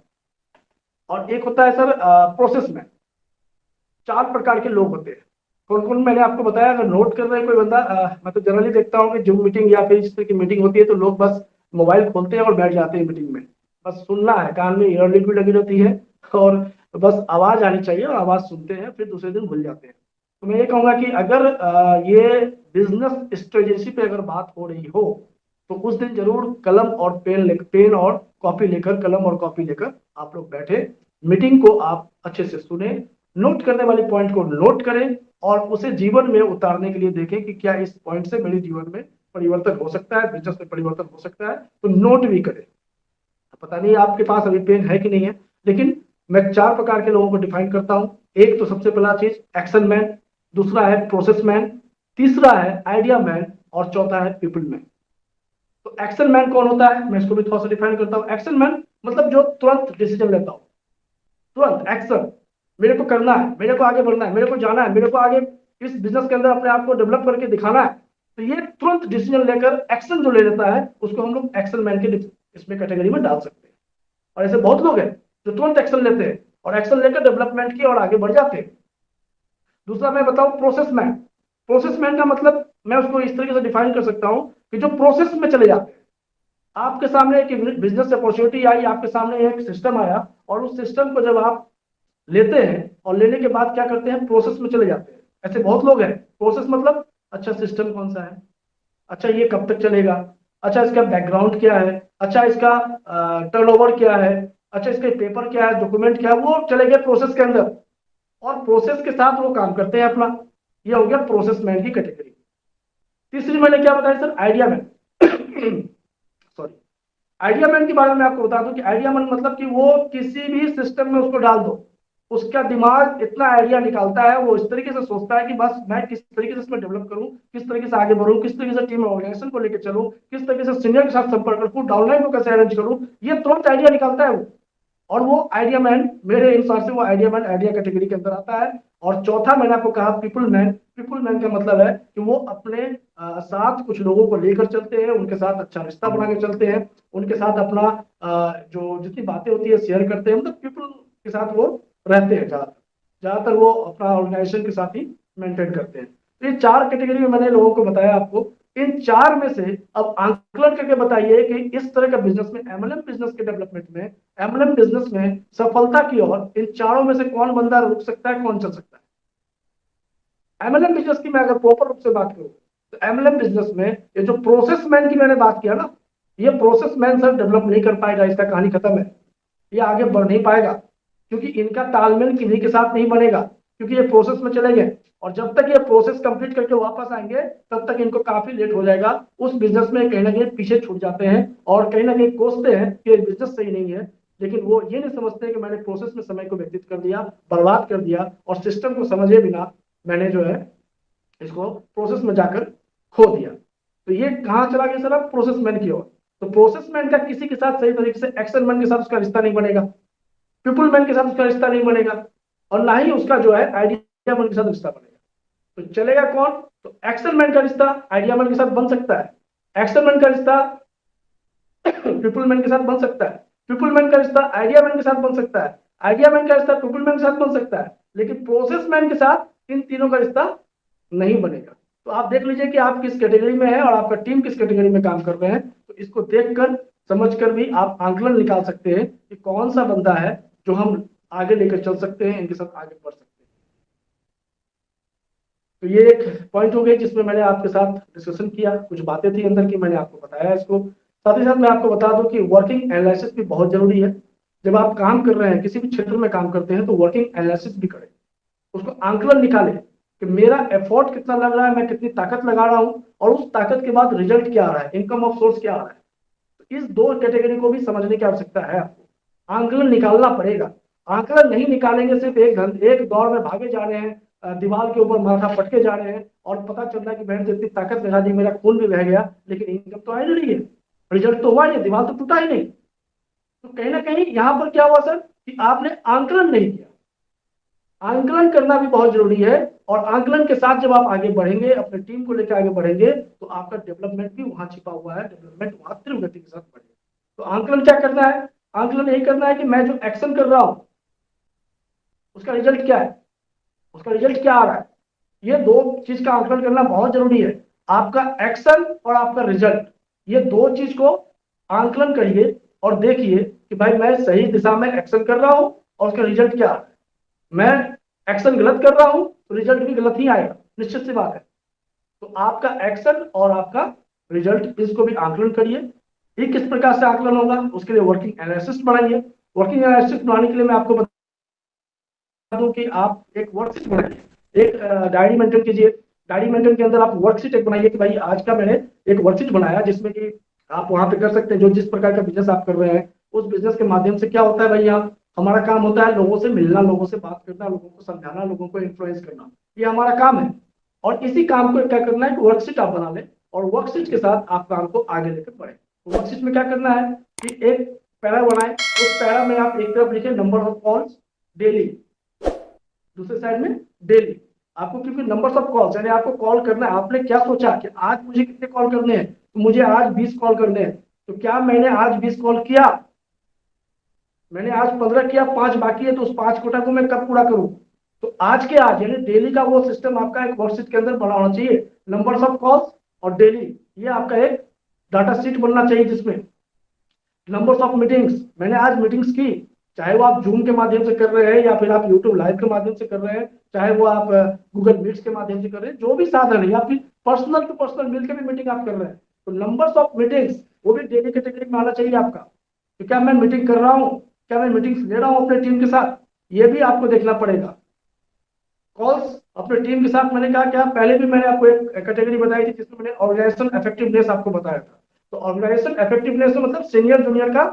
और एक होता है सर प्रोसेस मैन। 4 प्रकार के लोग होते हैं। कौन कौन मैंने आपको बताया, अगर नोट कर रहे हैं कोई बंदा। मैं तो जनरली देखता हूँ कि जूम मीटिंग या फिर इस तरह की मीटिंग होती है तो लोग बस मोबाइल खोलते हैं और बैठ जाते हैं मीटिंग में। बस सुनना है, कान में ईयरलीड भी लगी रहती है और बस आवाज आनी चाहिए और आवाज सुनते हैं, फिर दूसरे दिन भूल जाते हैं। तो मैं ये कहूंगा कि अगर ये बिजनेस स्ट्रेटेजी पे अगर बात हो रही हो तो उस दिन जरूर कलम और पेन और कॉपी लेकर, कलम और कॉपी लेकर आप लोग बैठे, मीटिंग को आप अच्छे से सुने, नोट करने वाले पॉइंट को नोट करें और उसे जीवन में उतारने के लिए देखें कि क्या इस पॉइंट से मेरे जीवन में परिवर्तन हो सकता है, बिजनेस में परिवर्तन हो सकता है। तो नोट भी करें। पता नहीं आपके पास अभी पेन है कि नहीं है, लेकिन मैं 4 प्रकार के लोगों को डिफाइन करता हूं। एक तो सबसे पहला चीज एक्शन मैन, दूसरा है प्रोसेस मैन, तीसरा है आइडिया मैन और चौथा है पीपल मैन। तो एक्शन मैन कौन होता है, मैं इसको भी थोड़ा सा डिफाइन करता हूं। एक्शन मैन मतलब जो तुरंत डिसीजन लेता हो, तुरंत एक्शन। मेरे को करना है, मेरे को आगे बढ़ना है, मेरे को जाना है, मेरे को आगे इस बिजनेस के अंदर अपने आप को डेवलप करके दिखाना है। तो ये तुरंत डिसीजन लेकर एक्शन जो ले लेता है उसको हम लोग एक्शन मैन के इसमें कैटेगरी में डाल सकते हैं। और ऐसे बहुत लोग हैं जो तुरंत एक्शन लेते हैं और एक्शन लेकर डेवलपमेंट की और आगे बढ़ जाते हैं। दूसरा मैं बताऊं प्रोसेस मैन। प्रोसेस मैन का मतलब मैं उसको इस तरीके से डिफाइन कर सकता हूं कि जो प्रोसेस में चले जाते हैं। आपके सामने एक बिजनेस अपॉर्चुनिटी आई, आपके सामने एक सिस्टम आया और उस सिस्टम को जब आप लेते हैं और लेने के बाद क्या करते हैं, प्रोसेस में चले जाते हैं। ऐसे बहुत लोग हैं। प्रोसेस मतलब अच्छा सिस्टम कौन सा है, अच्छा ये कब तक चलेगा, अच्छा इसका बैकग्राउंड क्या है, अच्छा इसका टर्नओवर क्या है, अच्छा इसके पेपर क्या है, डॉक्यूमेंट क्या है, वो चले गए प्रोसेस के अंदर और प्रोसेस के साथ वो काम करते हैं अपना। ये हो गया प्रोसेस मैन की कैटेगरी। तीसरी मैंने क्या बताया sir, idea man. Sorry, idea man के बारे में आपको बता दूं कि आइडिया मैन मतलब कि वो किसी भी सिस्टम में उसको डाल दो, उसका दिमाग इतना आइडिया निकालता है, वो इस तरीके से सोचता है कि बस मैं किस तरीके से इसमें डेवलप करूं, किस तरीके से आगे बढ़ूं, किस तरीके से टीम ऑर्गेनाइजेशन को लेकर चलूं, किस तरीके से सीनियर के साथ संपर्क रखूं, डाउनलाइन को कैसे अरेंज करूं, ये तुरंत आइडिया निकालता है वो। और वो आइडिया मैन, मेरे हिसाब से वो आइडिया मैन आइडिया कैटेगरी के अंदर आता है। और चौथा मैंने आपको कहा पीपल मैन। पीपल मैन का मतलब है कि वो अपने साथ कुछ लोगों को लेकर चलते हैं, उनके साथ अच्छा रिश्ता बना के चलते हैं, उनके साथ अपना जो जितनी बातें होती है शेयर करते हैं, मतलब पीपल के साथ वो रहते हैं। ज्यादातर ज्यादातर वो अपना ऑर्गेनाइजेशन के साथ ही मेंटेन करते हैं। तो ये 4 कैटेगरी में मैंने लोगों को बताया आपको। इन 4 में से अब आंकलन करके बताइए कि इस तरह का बिजनेस में, एमएलएम बिजनेस के डेवलपमेंट में, एमएलएम बिजनेस में सफलता की ओर इन चारों में से कौन बंदा रुक सकता है, कौन चल सकता है। एमएलएम बिजनेस की मैं अगर प्रॉपर रूप से बात करूं तो एमएलएम बिजनेस में ये जो प्रोसेस मैन की मैंने बात किया ना, ये प्रोसेस मैन सर डेवलप नहीं कर पाएगा, इसका कहानी खत्म है। ये आगे बढ़ नहीं पाएगा क्योंकि इनका तालमेल किन्हीं के साथ नहीं बनेगा, क्योंकि ये प्रोसेस में चले गए और जब तक ये प्रोसेस कंप्लीट करके वापस आएंगे तब तक इनको काफी लेट हो जाएगा। उस बिजनेस में कहीं ना कहीं पीछे छूट जाते हैं और कहीं ना कहीं कोसते हैं कि बिजनेस सही नहीं है। लेकिन वो ये नहीं समझते कि मैंने प्रोसेस में समय को व्यतीत कर दिया, बर्बाद कर दिया और सिस्टम को समझे बिना मैंने जो है इसको प्रोसेस में जाकर खो दिया। तो ये कहाँ चला गया सर, अब प्रोसेस मैन की ओर। तो प्रोसेस मैन का किसी के साथ सही तरीके से एक्शन मैन के साथ उसका रिश्ता नहीं बनेगा, पीपल मैन के साथ उसका रिश्ता नहीं बनेगा और ना ही उसका जो है आइडिया मैन के साथ रिश्ता बनेगा। तो चलेगा कौन, तो एक्शन मैन का रिश्ता आइडिया मैन के साथ बन सकता है, एक्शन मैन का रिश्ता पीपल मैन के साथ बन सकता है, पीपल मैन का रिश्ता आइडिया मैन के साथ बन सकता है, आइडिया मैन का रिश्ता पीपल मैन के साथ बन सकता है, लेकिन प्रोसेस मैन के साथ इन तीनों का रिश्ता नहीं बनेगा। तो आप देख लीजिए कि आप किस कैटेगरी में है और आपका टीम किस कैटेगरी में काम कर रहे हैं। तो इसको देखकर समझकर भी आप आंकलन निकाल सकते हैं कि कौन सा बंदा है जो हम आगे लेकर चल सकते हैं, इनके साथ आगे बढ़ सकते हैं। तो ये एक पॉइंट हो गई जिसमें मैंने आपके साथ डिस्कशन किया, कुछ बातें थी अंदर की, मैंने आपको बताया इसको। साथ ही साथ मैं आपको बता दूं कि वर्किंग एनालिसिस भी बहुत जरूरी है। जब आप काम कर रहे हैं, किसी भी क्षेत्र में काम करते हैं, तो वर्किंग एनालिसिस भी करें, उसको आंकलन निकाले कि मेरा एफर्ट कितना लग रहा है, मैं कितनी ताकत लगा रहा हूं और उस ताकत के बाद रिजल्ट क्या आ रहा है, इनकम ऑफ सोर्स क्या आ रहा है। तो इस 2 कैटेगरी को भी समझने की आवश्यकता है, आपको आंकलन निकालना पड़ेगा। आंकलन नहीं निकालेंगे, सिर्फ एक दौड़ में भागे जा रहे हैं, दीवार के ऊपर माथा पटके जा रहे हैं और पता चल रहा है कि बहन से इतनी ताकत लगा दी, मेरा खून भी बह गया, लेकिन इनकम तो आई नहीं है, रिजल्ट तो हुआ नहीं, दीवार तो टूटा ही नहीं। तो कहीं ना कहीं यहाँ पर क्या हुआ सर कि आपने आंकलन नहीं किया। आंकलन करना भी बहुत जरूरी है, और आंकलन के साथ जब आप आगे बढ़ेंगे, अपने टीम को लेकर आगे बढ़ेंगे, तो आपका डेवलपमेंट भी वहां छिपा हुआ है, डेवलपमेंट वहां तीव्र गति के साथ बढ़ेगा। तो आंकलन क्या करना है? आंकलन यही करना है कि मैं जो एक्शन कर रहा हूं उसका रिजल्ट क्या है, उसका रिजल्ट क्या आ रहा है। ये दो चीज का आंकलन करना बहुत जरूरी है, आपका एक्शन और आपका रिजल्ट, ये दो चीज को आंकलन करिए और देखिए कि भाई मैं सही दिशा में एक्शन कर रहा हूं और उसका रिजल्ट क्या आ रहा है। मैं एक्शन गलत कर रहा हूं तो रिजल्ट भी गलत ही आएगा, निश्चित सी बात है। तो आपका एक्शन और आपका रिजल्ट, इसको भी आंकलन करिए। ये किस प्रकार से आंकलन होगा, उसके लिए वर्किंग एनालिसिस बनाइए। वर्किंग एनालिसिस बनाने के लिए मैं आपको बता दूं कि आप एक वर्कशीट बनाइए, एक डायरी मेंटेन कीजिए। डायरी मेंटेन के अंदर आप वर्कशीट एक बनाइए कि भाई आज का मैंने एक वर्कशीट बनाया, जिसमें कि आप वहां पे कर सकते हैं जो जिस प्रकार का बिजनेस आप कर रहे हैं उस बिजनेस के माध्यम से क्या होता है भाई, यहाँ हमारा काम होता है लोगों से मिलना, लोगों से बात करना, लोगों को समझाना, लोगों को इन्फ्लुएंस करना, ये हमारा काम है। और इसी काम को क्या करना है कि वर्कशीट आप बना लें और वर्कशीट के साथ आप काम को आगे लेकर बढ़े। वर्कशीट में क्या करना है कि एक पैरा बनाए, उस पैरा में आप एक तरफ लिखे नंबर ऑफ कॉल्स डेली, दूसरे साइड में डेली। आपको क्योंकि नंबर्स ऑफ कॉल्स यानी आपको कॉल करना है, आपने क्या सोचा कि आज मुझे कितने कॉल करने हैं, तो मुझे आज 20 कॉल करने हैं, तो क्या मैंने आज 20 कॉल किया, मैंने आज 15 किया, 5 बाकी है, तो उस 5 कोटा को मैं कब पूरा करूं। तो आज के आज यानी डेली का वो सिस्टम आपका एक वर्कशीट के अंदर बना होना चाहिए, नंबर्स ऑफ कॉल्स और डेली, ये आपका एक डाटा शीट बनना चाहिए जिसमें नंबर्स ऑफ मीटिंग्स, मैंने आज मीटिंग्स की, चाहे वो आप जूम के माध्यम से कर रहे हैं या फिर आप यूट्यूब लाइव के माध्यम से कर रहे हैं, चाहे वो आप गूगल मीट्स के माध्यम से कर रहे हैं, जो भी साधन है, या फिर पर्सनल टू पर्सनल मिलकर भी मीटिंग आप कर रहे हैं, तो नंबर्स ऑफ मीटिंग्स वो भी डेली कैटेगरी में आना चाहिए आपका। तो क्या मैं मीटिंग कर रहा हूँ, क्या मैं मीटिंग्स ले रहा हूँ अपने टीम के साथ, ये भी आपको देखना पड़ेगा। कॉल्स अपने टीम के साथ मैंने कहा क्या, पहले भी मैंने आपको एक कैटेगरी बताई थी जिसमें मैंने ऑर्गेनाइजेशन इफेक्टिवनेस आपको बताया था। तो ऑर्गेनाइजेशन इफेक्टिवनेस मतलब सीनियर जूनियर का,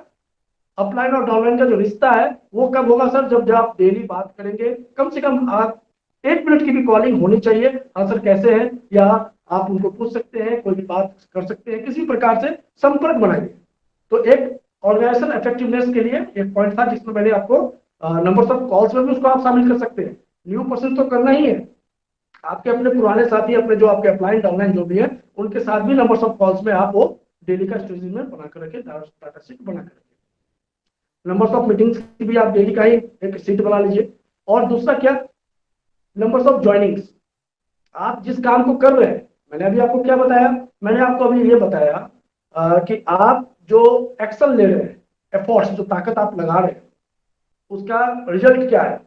अपलाइन और डाउनलाइन का जो रिश्ता है वो कब होगा सर, जब जब आप डेली बात करेंगे, कम से कम आप 1 मिनट की भी कॉलिंग होनी चाहिए, हाँ सर कैसे हैं, या आप उनको पूछ सकते हैं, कोई भी बात कर सकते हैं, किसी प्रकार से संपर्क बनाइए। तो एक ऑर्गेनाइजेशन इफेक्टिवनेस के लिए एक पॉइंट था जिसमें मैंने आपको नंबर्स ऑफ कॉल्स में भी उसको आप शामिल कर सकते हैं। न्यू पर्सन तो करना ही है, आपके अपने पुराने साथी, अपने जो आपके अपलाइन डाउनलाइन जो भी है, उनके साथ भी नंबर्स ऑफ कॉल्स में आप वो डेली का स्ट्रेटेजी में बनाकर रखें, डाटा शीट बनाकर रखें। नंबर्स ऑफ मीटिंग्स की भी आप डेली का ही एक शीट बना लीजिए। और दूसरा क्या, नंबर्स ऑफ ज्वाइनिंग्स, आप जिस काम को कर रहे हैं, मैंने अभी आपको क्या बताया, मैंने आपको अभी ये बताया कि आप जो एक्शन ले रहे हैं, एफर्ट्स जो ताकत आप लगा रहे हैं, उसका रिजल्ट क्या है।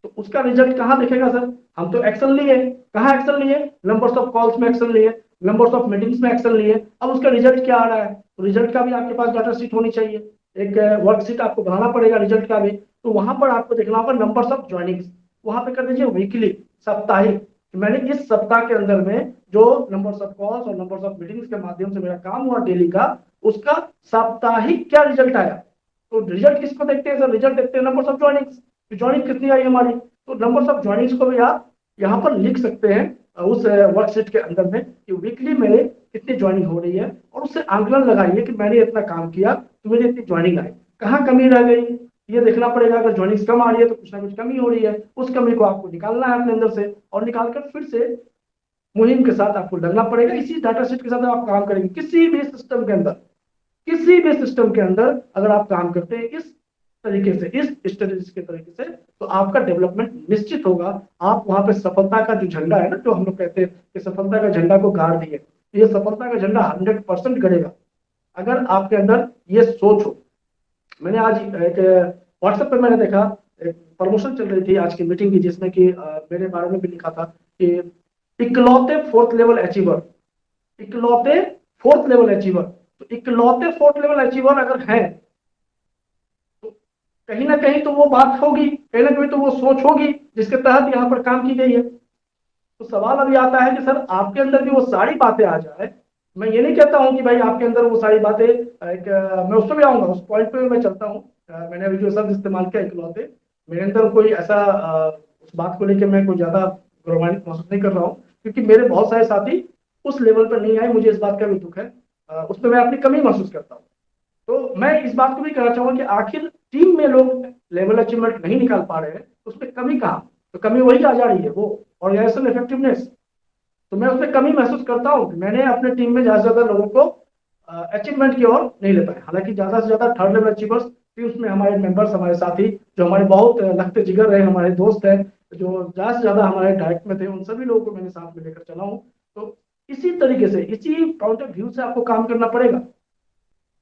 तो उसका रिजल्ट कहाँ दिखेगा सर, हम तो एक्शन लिए, कहाँ एक्शन लिए, नंबर्स ऑफ कॉल्स में एक्शन लिए, नंबर्स ऑफ मीटिंग्स में एक्शन लिए, अब उसका रिजल्ट क्या आ रहा है, तो रिजल्ट का भी आपके पास डाटा शीट होनी चाहिए, एक वर्कशीट आपको बनाना पड़ेगा रिजल्ट का भी। तो वहां पर आपको देखना होगा नंबर्स ऑफ ज्वाइनिंग्स, वहां पे कर दीजिए वीकली, साप्ताहिक, मैंने इस सप्ताह के अंदर में जो नंबर्स ऑफ कॉल्स और नंबर्स ऑफ मीटिंग्स के माध्यम से मेरा काम हुआ डेली का, उसका साप्ताहिक क्या रिजल्ट आया। तो रिजल्ट किसको देखते हैं सर, रिजल्ट देखते हैं नंबर्स ऑफ ज्वाइनिंग्स, ज्वाइनिंग कितनी आई हमारी। तो नंबर्स ऑफ ज्वाइनिंग्स को भी आप यहाँ पर लिख सकते हैं उस वर्कशीट के अंदर में कि वीकली मेरे कितनी ज्वाइनिंग हो रही है, और उससे आंकलन लगाइए कि मैंने इतना काम किया तो मेरी इतनी ज्वाइनिंग आई, कहाँ कमी रह गई, ये देखना पड़ेगा। अगर ज्वाइनिंग कम आ रही है तो कुछ ना कुछ कमी हो रही है, उस कमी को आपको निकालना है अपने अंदर से, और निकालकर फिर से मुहिम के साथ आपको लगना पड़ेगा। इसी डाटा सेट के साथ आप काम करेंगे, किसी भी सिस्टम के अंदर, किसी भी सिस्टम के अंदर अगर आप काम करते हैं इस तरीके से, इस स्ट्रेटेजी के तरीके से, तो आपका डेवलपमेंट निश्चित होगा। आप वहां पे सफलता का जो झंडा है ना, जो हम लोग कहते हैं कि सफलता का झंडा को गाड़ दिए, तो ये सफलता का झंडा 100% गड़ेगा अगर आपके अंदर ये सोच हो। मैंने आज एक व्हाट्सएप पे मैंने देखा, एक प्रमोशन चल रही थी आज की मीटिंग की, जिसमें कि मेरे बारे में भी लिखा था कि इकलौते फोर्थ लेवल अचीवर, इकलौते फोर्थ लेवल अचीवर। तो इकलौते फोर्थ लेवल अचीवर अगर है तो कहीं ना कहीं तो वो बात होगी, कहीं ना कहीं तो वो सोच होगी जिसके तहत यहाँ पर काम की गई है। तो सवाल अभी आता है कि सर आपके अंदर भी वो सारी बातें आ जाए। मैं ये नहीं कहता हूं कि भाई आपके अंदर वो सारी बातें मैं उस पर भी आऊंगा, उस पॉइंट पे मैं चलता हूं। मैंने अभी जो शब्द इस्तेमाल किया इकलौते, मेरे अंदर कोई ऐसा उस बात को लेकर मैं कोई ज्यादा गौरवान्वित महसूस नहीं कर रहा हूँ, क्योंकि मेरे बहुत सारे साथी उस लेवल पर नहीं आए। मुझे इस बात का भी दुख है, उसमें मैं अपनी कमी महसूस करता हूँ। तो मैं इस बात को भी कहना चाहूंगा कि आखिर टीम में लोग लेवल अचीवमेंट नहीं निकाल पा रहे हैं, उसमें कमी कहाँ? तो कमी वही आ जा रही है, वो ऑर्गेनाइजेशन इफेक्टिवनेस। तो मैं उसमें कमी महसूस करता हूँ कि मैंने अपने टीम में ज्यादा से ज्यादा लोगों को अचीवमेंट की ओर नहीं ले पाए। हालांकि ज्यादा से ज्यादा थर्ड लेवल अचीवर्स टीम्स में हमारे मेंबर्स, हमारे साथी जो हमारे बहुत लगते जिगर रहे, हमारे दोस्त हैं, जो ज्यादा से ज्यादा हमारे डायरेक्ट में थे, उन सभी लोगों को मैंने साथ में लेकर चला हूँ। तो इसी तरीके से, इसी पॉइंट ऑफ व्यू से आपको काम करना पड़ेगा।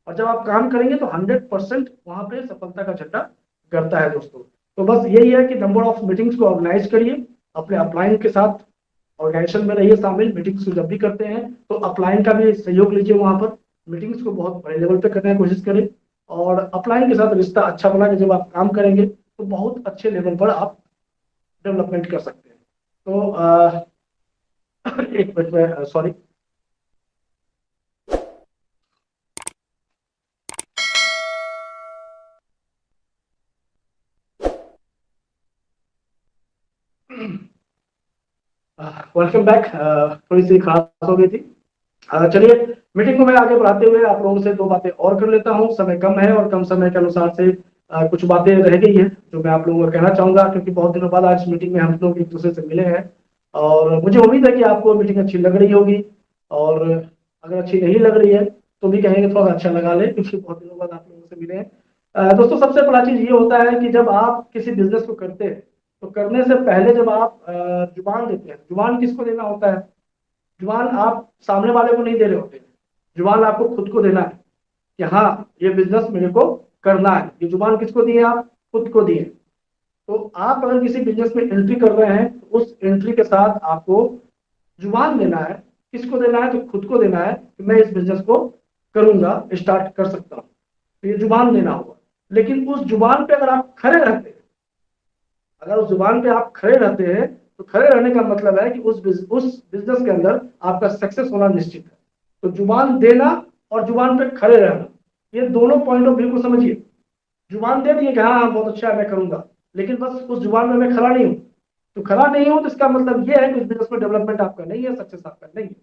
और जब आप काम करेंगे तो 100% वहां पे सफलता का झंडा करता है दोस्तों। तो बस यही है कि नंबर ऑफ मीटिंग्स को ऑर्गेनाइज करिए अपने अपलाइन के साथ, ऑर्गेनाइजेशन में रहिए शामिल। मीटिंग्स को जब भी करते हैं तो अपलाइन का भी सहयोग लीजिए, वहां पर मीटिंग्स को बहुत बड़े लेवल पे करने की कोशिश करें। और अपलाइन के साथ रिश्ता अच्छा बना के जब आप काम करेंगे तो बहुत अच्छे लेवल पर आप डेवलपमेंट कर सकते हैं। तो एक मिनट में, सॉरी। Welcome back. थोड़ी सी खास हो गई थी। चलिए, मीटिंग को मैं आगे बढ़ाते हुए आप लोगों से दो बातें और कर लेता हूं। समय कम है और कम समय के अनुसार से कुछ बातें रह गई हैं जो मैं आप लोगों को कहना चाहूंगा, क्योंकि बहुत दिनों बाद आज मीटिंग में हम लोग एक दूसरे से मिले हैं। और मुझे उम्मीद है कि आपको मीटिंग अच्छी लग रही होगी। और अगर अच्छी नहीं लग रही है तो भी कहेंगे थोड़ा अच्छा लगा ले, क्योंकि बहुत दिनों बाद आप लोगों से मिले हैं। दोस्तों, सबसे बड़ा चीज ये होता है कि जब आप किसी बिजनेस को करते हैं तो करने से पहले जब आप जुबान देते हैं, जुबान किसको देना होता है? जुबान आप सामने वाले को नहीं दे रहे होते, जुबान आपको खुद को देना है कि हाँ, ये बिजनेस मेरे को करना है। ये जुबान किसको दी है? आप खुद को दिए। तो आप अगर किसी बिजनेस में एंट्री कर रहे हैं तो उस एंट्री के साथ आपको जुबान देना है। किसको देना है? तो खुद को देना है कि मैं इस बिजनेस को करूंगा, स्टार्ट कर सकता हूं। तो ये जुबान देना होगा। लेकिन उस जुबान पे अगर आप खड़े रहते हैं, अगर उस जुबान पे आप खड़े रहते हैं तो खड़े रहने का मतलब है कि उस बिजनेस के अंदर आपका सक्सेस होना निश्चित है। तो जुबान देना और जुबान पे खड़े रहना, ये दोनों पॉइंट ऑफ व्यू को समझिए। जुबान दे दिए कि हाँ हाँ बहुत अच्छा है, मैं करूंगा, लेकिन बस उस जुबान में मैं खड़ा नहीं हूँ। तो खड़ा नहीं हूँ तो इसका मतलब ये है कि उस बिजनेस में डेवलपमेंट आपका नहीं है, सक्सेस आपका नहीं है।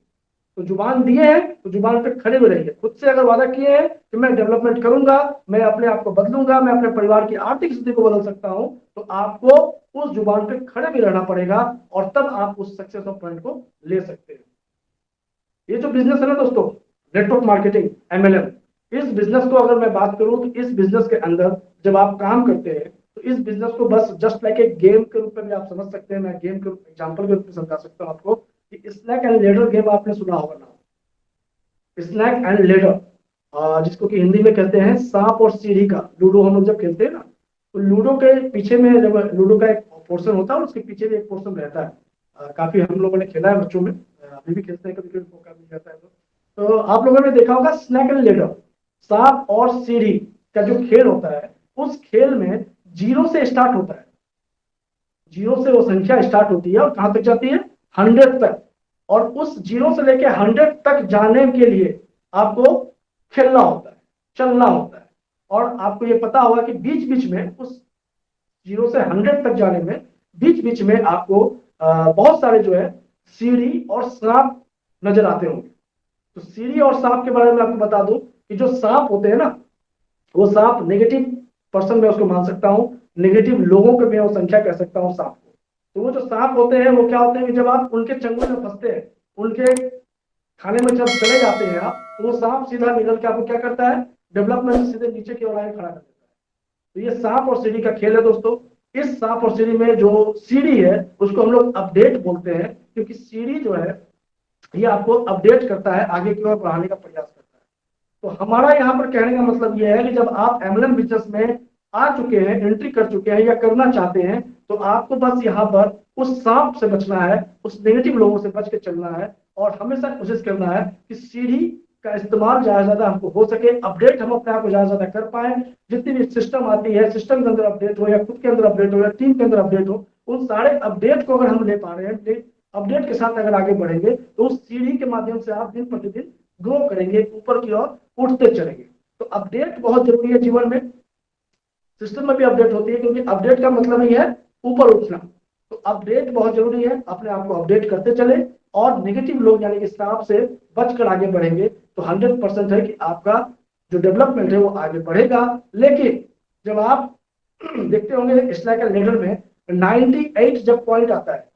तो जुबान दिए हैं तो जुबान पे खड़े हुए रहिए। खुद से अगर वादा किए हैं कि मैं डेवलपमेंट करूंगा, मैं अपने आप को बदलूंगा, मैं अपने परिवार की आर्थिक स्थिति को बदल सकता हूं, तो आपको उस जुबान पे खड़े भी रहना पड़ेगा। और तब आप उस सक्सेस ऑफ पॉइंट को ले सकते हैं। ये जो बिजनेस है ना दोस्तों, नेटवर्क मार्केटिंग, एमएलएम, इस बिजनेस को अगर मैं बात करूं तो इस बिजनेस के अंदर जब आप काम करते हैं तो इस बिजनेस को बस जस्ट लाइक एक गेम के रूप में भी आप समझ सकते हैं। मैं गेम के एग्जांपल के रूप में समझा सकता हूं आपको कि स्नैक एंड लेडर गेम आपने सुना होगा ना। स्नैक एंड लेडर, जिसको कि हिंदी में कहते हैं सांप और सीढ़ी का। लूडो हम लोग जब खेलते हैं ना, तो लूडो के पीछे में जब लूडो का एक पोर्शन होता है और उसके पीछे भी एक पोर्शन रहता है। काफी हम लोगों ने खेला है बच्चों में, अभी भी खेलते हैं, कभी कभी मौका मिल जाता है तो आप लोगों ने देखा होगा स्नैक एंड लेडर, सांप और सीढ़ी का जो खेल होता है, उस खेल में जीरो से स्टार्ट होता है। जीरो से वो संख्या स्टार्ट होती है और कहां तक जाती है? 100 तक। और उस जीरो से लेके 100 तक जाने के लिए आपको खेलना होता है, चलना होता है। और आपको ये पता होगा कि बीच बीच में उस जीरो से 100 तक जाने में बीच बीच में आपको बहुत सारे जो है सीढ़ी और सांप नजर आते होंगे। तो सीढ़ी और सांप के बारे में आपको बता दूं कि जो सांप होते हैं ना, वो सांप नेगेटिव पर्सन में उसको मान सकता हूँ, नेगेटिव लोगों के मैं वो संख्या कह सकता हूँ सांप को। तो वो जो सांप होते हैं वो क्या होते हैं कि जब आप उनके चंगुल में फंसते हैं, उनके खाने में जब चले जाते हैं आप, तो वो सांप सीधा निकल के आपको क्या करता है? डेवलपमेंट से सीधे नीचे की ओर आगे खड़ा कर देता है। तो ये सांप और सीढ़ी का खेल है दोस्तों। इस सांप और सीढ़ी में जो सीढ़ी है उसको हम लोग अपडेट बोलते हैं, क्योंकि सीढ़ी जो है ये आपको अपडेट करता है, आगे की ओर बढ़ाने का प्रयास करता है। तो हमारा यहाँ पर कहने का मतलब यह है कि जब आप एमएलएम बिजनेस में आ चुके हैं, एंट्री कर चुके हैं या करना चाहते हैं, तो आपको बस यहाँ पर उस सांप से बचना है, उस नेगेटिव लोगों से बच के चलना है। और हमेशा कोशिश करना है कि सीढ़ी का इस्तेमाल ज्यादा ज्यादा हमको हो सके, अपडेट हम अपने आप को ज्यादा ज्यादा कर पाए। जितनी भी सिस्टम आती है, सिस्टम के अंदर अपडेट हो या खुद के अंदर अपडेट हो या टीम के अंदर अपडेट हो, उन सारे अपडेट को अगर हम ले पा रहे हैं, अपडेट के साथ अगर आगे बढ़ेंगे तो उस सीढ़ी के माध्यम से आप दिन प्रतिदिन ग्रो करेंगे, ऊपर की ओर उठते चलेंगे। तो अपडेट बहुत जरूरी है जीवन में। सिस्टम में भी अपडेट होती है, क्योंकि अपडेट का मतलब ही है ऊपर उठना। तो अपडेट बहुत जरूरी है, अपने आप को अपडेट करते चले, और नेगेटिव लोग यानी कि स्टाफ से बचकर आगे बढ़ेंगे तो 100% है कि आपका जो डेवलपमेंट है वो आगे बढ़ेगा। लेकिन जब आप देखते होंगे स्लैक एंड लेडर में 98 जब पॉइंट आता है,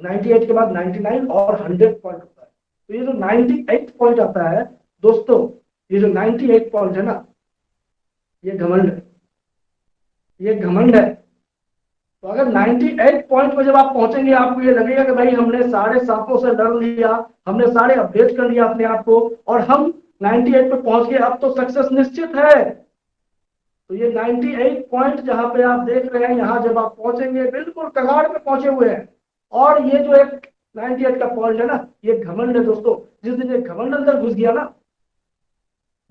98 के बाद 99 और 100 पॉइंट होता है, तो ये जो 98 पॉइंट आता है दोस्तों, ये जो 98 पॉइंट है ना, ये घमंड है, ये घमंड है। तो अगर 98 पॉइंट पर जब आप पहुंचेंगे, आपको ये लगेगा कि भाई हमने सारे सांपों से लड़ लिया, हमने सारे अपडेट कर लिया अपने आप को, और हम 98 पे पहुंच गए, अब तो सक्सेस निश्चित है। तो ये 98 पॉइंट जहां पे आप देख रहे हैं, यहां जब आप पहुंचेंगे बिल्कुल कगाड़ पे पहुंचे हुए हैं। और ये जो एक 98 का पॉइंट है ना, ये घमंड है दोस्तों। जिस दिन ये घमंड अंदर घुस गया ना,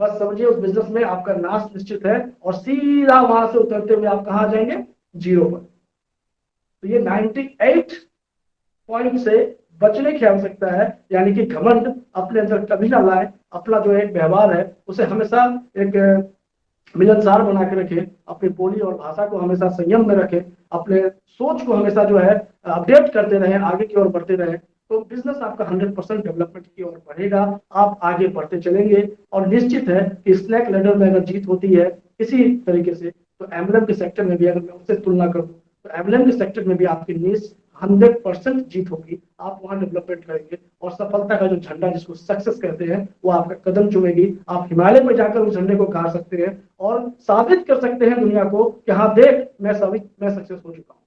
बस समझिए उस बिजनेस में आपका नाश निश्चित है, और सीधा वहां से उतरते हुए आप कहां जाएंगे, जीरो पर। तो ये 98 पॉइंट से बचने की आवश्यकता है, यानी कि घमंड अपने अंदर कभी ना लाए। अपना जो एक व्यवहार है उसे हमेशा एक मिलनसार बना के रखे, अपनी बोली और भाषा को हमेशा संयम में रखे, अपने सोच को हमेशा जो है अपडेट करते रहे, आगे की ओर बढ़ते रहे, तो बिजनेस आपका 100% डेवलपमेंट की ओर बढ़ेगा, आप आगे बढ़ते चलेंगे। और निश्चित है कि स्नैक लेडर में अगर जीत होती है इसी तरीके से, तो एमएलएम के सेक्टर में भी अगर मैं उससे तुलना करूं, तो एमएलएम के सेक्टर में भी आपकी निश 100% जीत होगी। आप वहां डेवलपमेंट करेंगे, और सफलता का जो झंडा जिसको सक्सेस कहते हैं वो आपका कदम चुमेगी। आप हिमालय में जाकर उस झंडे को गाड़ सकते हैं और साबित कर सकते हैं दुनिया को कि हाँ देख, मैं सक्सेस हो चुका हूँ।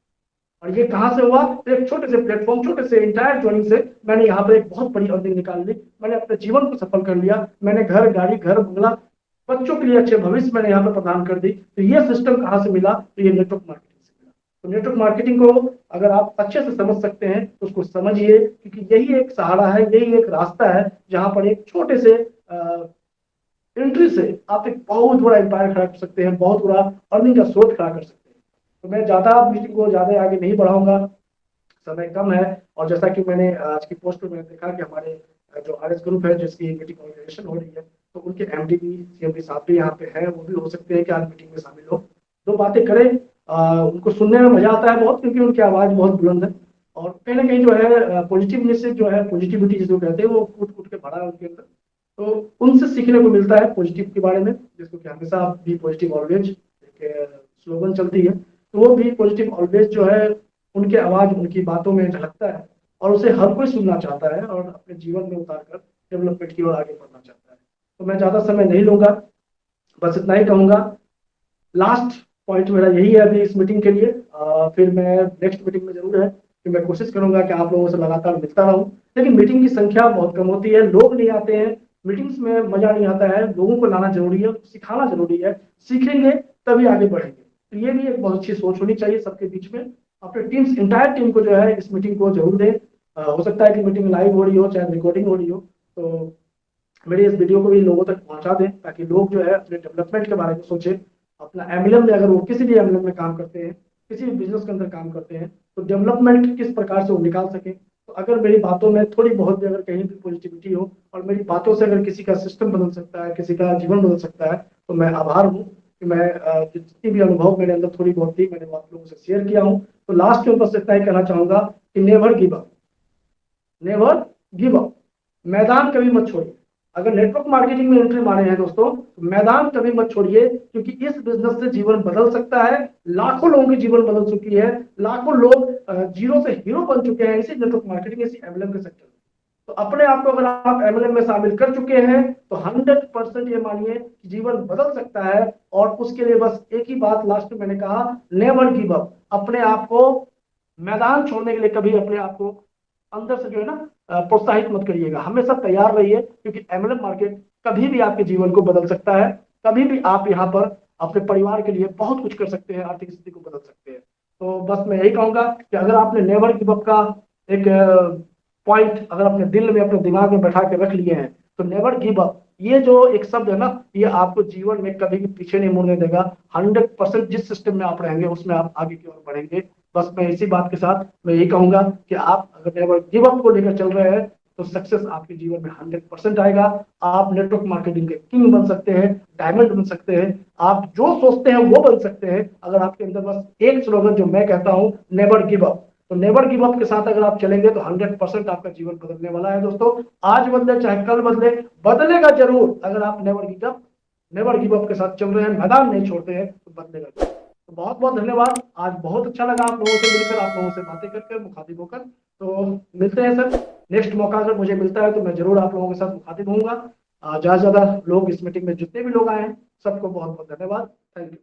और ये कहां से हुआ, एक छोटे से प्लेटफॉर्म, छोटे से इंटायर ज्वाइनिंग से मैंने यहाँ पर एक बहुत बड़ी अर्निंग निकाल ली, मैंने अपने जीवन को सफल कर लिया, मैंने घर गाड़ी घर बंगला, बच्चों के लिए अच्छे भविष्य मैंने यहाँ पर प्रदान कर दी। तो ये सिस्टम कहाँ से मिला, तो ये नेटवर्क मार्केटिंग से मिला। तो नेटवर्क मार्केटिंग को अगर आप अच्छे से समझ सकते हैं तो उसको समझिए, क्योंकि यही एक सहारा है, यही एक रास्ता है जहां पर एक छोटे से एंट्री से आप एक बहुत बड़ा एम्पायर खड़ा कर सकते हैं, बहुत बड़ा अर्निंग का सोर्स खड़ा कर सकते हैं। तो मैं ज्यादा मीटिंग को ज्यादा आगे नहीं बढ़ाऊंगा, समय कम है। और जैसा कि मैंने आज की पोस्ट में मैंने देखा कि हमारे जो आरएस ग्रुप है जिसकी मीटिंग ऑर्गेनाइजेशन हो रही है, तो उनके एमडी भी सीएमडी साहब भी यहाँ पे हैं, वो भी हो सकते हैं कि आज मीटिंग में शामिल हो, दो बातें करें। उनको सुनने में मजा आता है बहुत, क्योंकि उनकी आवाज बहुत बुलंद है, और कहीं ना कहीं जो है पॉजिटिवनेस से जो है, पॉजिटिविटी जिसको कहते हैं, वो कूट कूट के भरा है उनके अंदर। तो उनसे सीखने को मिलता है पॉजिटिव के बारे में, जिसको कि हमेशा भी पॉजिटिव ऑलवेज एक स्लोगन चलती है। तो वो भी पॉजिटिव ऑलवेज जो है, उनके आवाज उनकी बातों में झलकता है, और उसे हर कोई सुनना चाहता है और अपने जीवन में उतारकर डेवलपमेंट की ओर आगे बढ़ना चाहता है। तो मैं ज्यादा समय नहीं लूंगा, बस इतना ही कहूंगा। लास्ट पॉइंट मेरा यही है अभी इस मीटिंग के लिए। फिर मैं नेक्स्ट मीटिंग में जरूर है कि मैं कोशिश करूंगा कि आप लोगों से लगातार मिलता रहूं, लेकिन मीटिंग की संख्या बहुत कम होती है, लोग नहीं आते हैं मीटिंग्स में, मजा नहीं आता है, लोगों को लाना जरूरी है, सिखाना जरूरी है, सीखेंगे तभी आगे बढ़ेंगे। तो ये भी एक बहुत अच्छी सोच होनी चाहिए सबके बीच में। अपने टीम्स, इंटायर टीम को जो है इस मीटिंग को जरूर दें। हो सकता है कि मीटिंग लाइव हो रही हो चाहे रिकॉर्डिंग हो रही हो, तो मेरी इस वीडियो को भी लोगों तक पहुंचा दें, ताकि लोग जो है अपने डेवलपमेंट के बारे में सोचें। अपना एमएलएम में, अगर वो किसी भी एमएलएम में काम करते हैं, किसी भी बिजनेस के अंदर काम करते हैं, तो डेवलपमेंट किस प्रकार से वो निकाल सके। तो अगर मेरी बातों में थोड़ी बहुत भी अगर कहीं भी पॉजिटिविटी हो, और मेरी बातों से अगर किसी का सिस्टम बदल सकता है, किसी का जीवन बदल सकता है, तो मैं आभार हूँ कि मैं जितनी भी अनुभव मेरे अंदर थोड़ी बहुत थी, मैंने वो आप लोगों से शेयर किया हूँ। तो लास्ट में बस इतना ही कहना चाहूंगा कि never give up, never give up, मैदान कभी मत छोड़िए। अगर नेटवर्क मार्केटिंग में एंट्री मारे हैं दोस्तों, तो मैदान कभी मत छोड़िए, क्योंकि इस बिजनेस से जीवन बदल सकता है। लाखों लोगों की जीवन बदल चुकी है, लाखों लोग जीरो से हीरो बन चुके हैं इसी नेटवर्क मार्केटिंग, इसी एमएलएम के सेक्टर में। तो अपने आप को अगर आप एमएलएम में शामिल कर चुके हैं, तो 100% ये मानिए कि जीवन बदल सकता है। और उसके लिए बस एक ही बात लास्ट में मैंने कहा, नेवर गिव अप। अपने आप को मैदान छोड़ने के लिए कभी अपने आप को अंदर से जो है ना प्रोत्साहित मत करिएगा, हमेशा तैयार रहिए, क्योंकि एमएलएम मार्केट कभी भी आपके जीवन को बदल सकता है। कभी भी आप यहाँ पर अपने परिवार के लिए बहुत कुछ कर सकते हैं, आर्थिक स्थिति को बदल सकते हैं। तो बस मैं यही कहूंगा कि अगर आपने नेवर गिव अप का एक पॉइंट अगर अपने दिल में, अपने दिमाग में बैठा के रख लिए हैं, तो नेवर गिव अप ये जो एक शब्द है ना, ये आपको जीवन में कभी भी पीछे नहीं मुड़ने देगा। 100% जिस सिस्टम में आप रहेंगे उसमें आप आगे की ओर बढ़ेंगे। बस मैं इसी बात के साथ मैं यही कहूंगा कि आप अगर नेवर गिव अप को लेकर चल रहे हैं, तो सक्सेस आपके जीवन में 100% आएगा। आप नेटवर्क मार्केटिंग के किंग बन सकते हैं, डायमंड बन सकते हैं, आप जो सोचते हैं वो बन सकते हैं। अगर आपके अंदर बस एक स्लोगन जो मैं कहता हूं, नेवर गिव अप, तो नेवर गिव अप के साथ अगर आप चलेंगे तो 100% आपका जीवन बदलने वाला है दोस्तों। आज बदले चाहे कल बदले, बदलेगा जरूर। अगर आप नेवर गिव अप के साथ चल रहे हैं, मैदान नहीं छोड़ते हैं, तो बदलेगा। तो बहुत बहुत धन्यवाद। आज बहुत अच्छा लगा आप लोगों से मिलकर, आप लोगों से बातें करके, मुखातिब होकर। तो मिलते हैं सर, नेक्स्ट मौका अगर मुझे मिलता है तो मैं जरूर आप लोगों के साथ मुखातिब होऊंगा। ज्यादा से ज्यादा लोग इस मीटिंग में जितने भी लोग आए हैं सबको बहुत बहुत धन्यवाद। Thank you.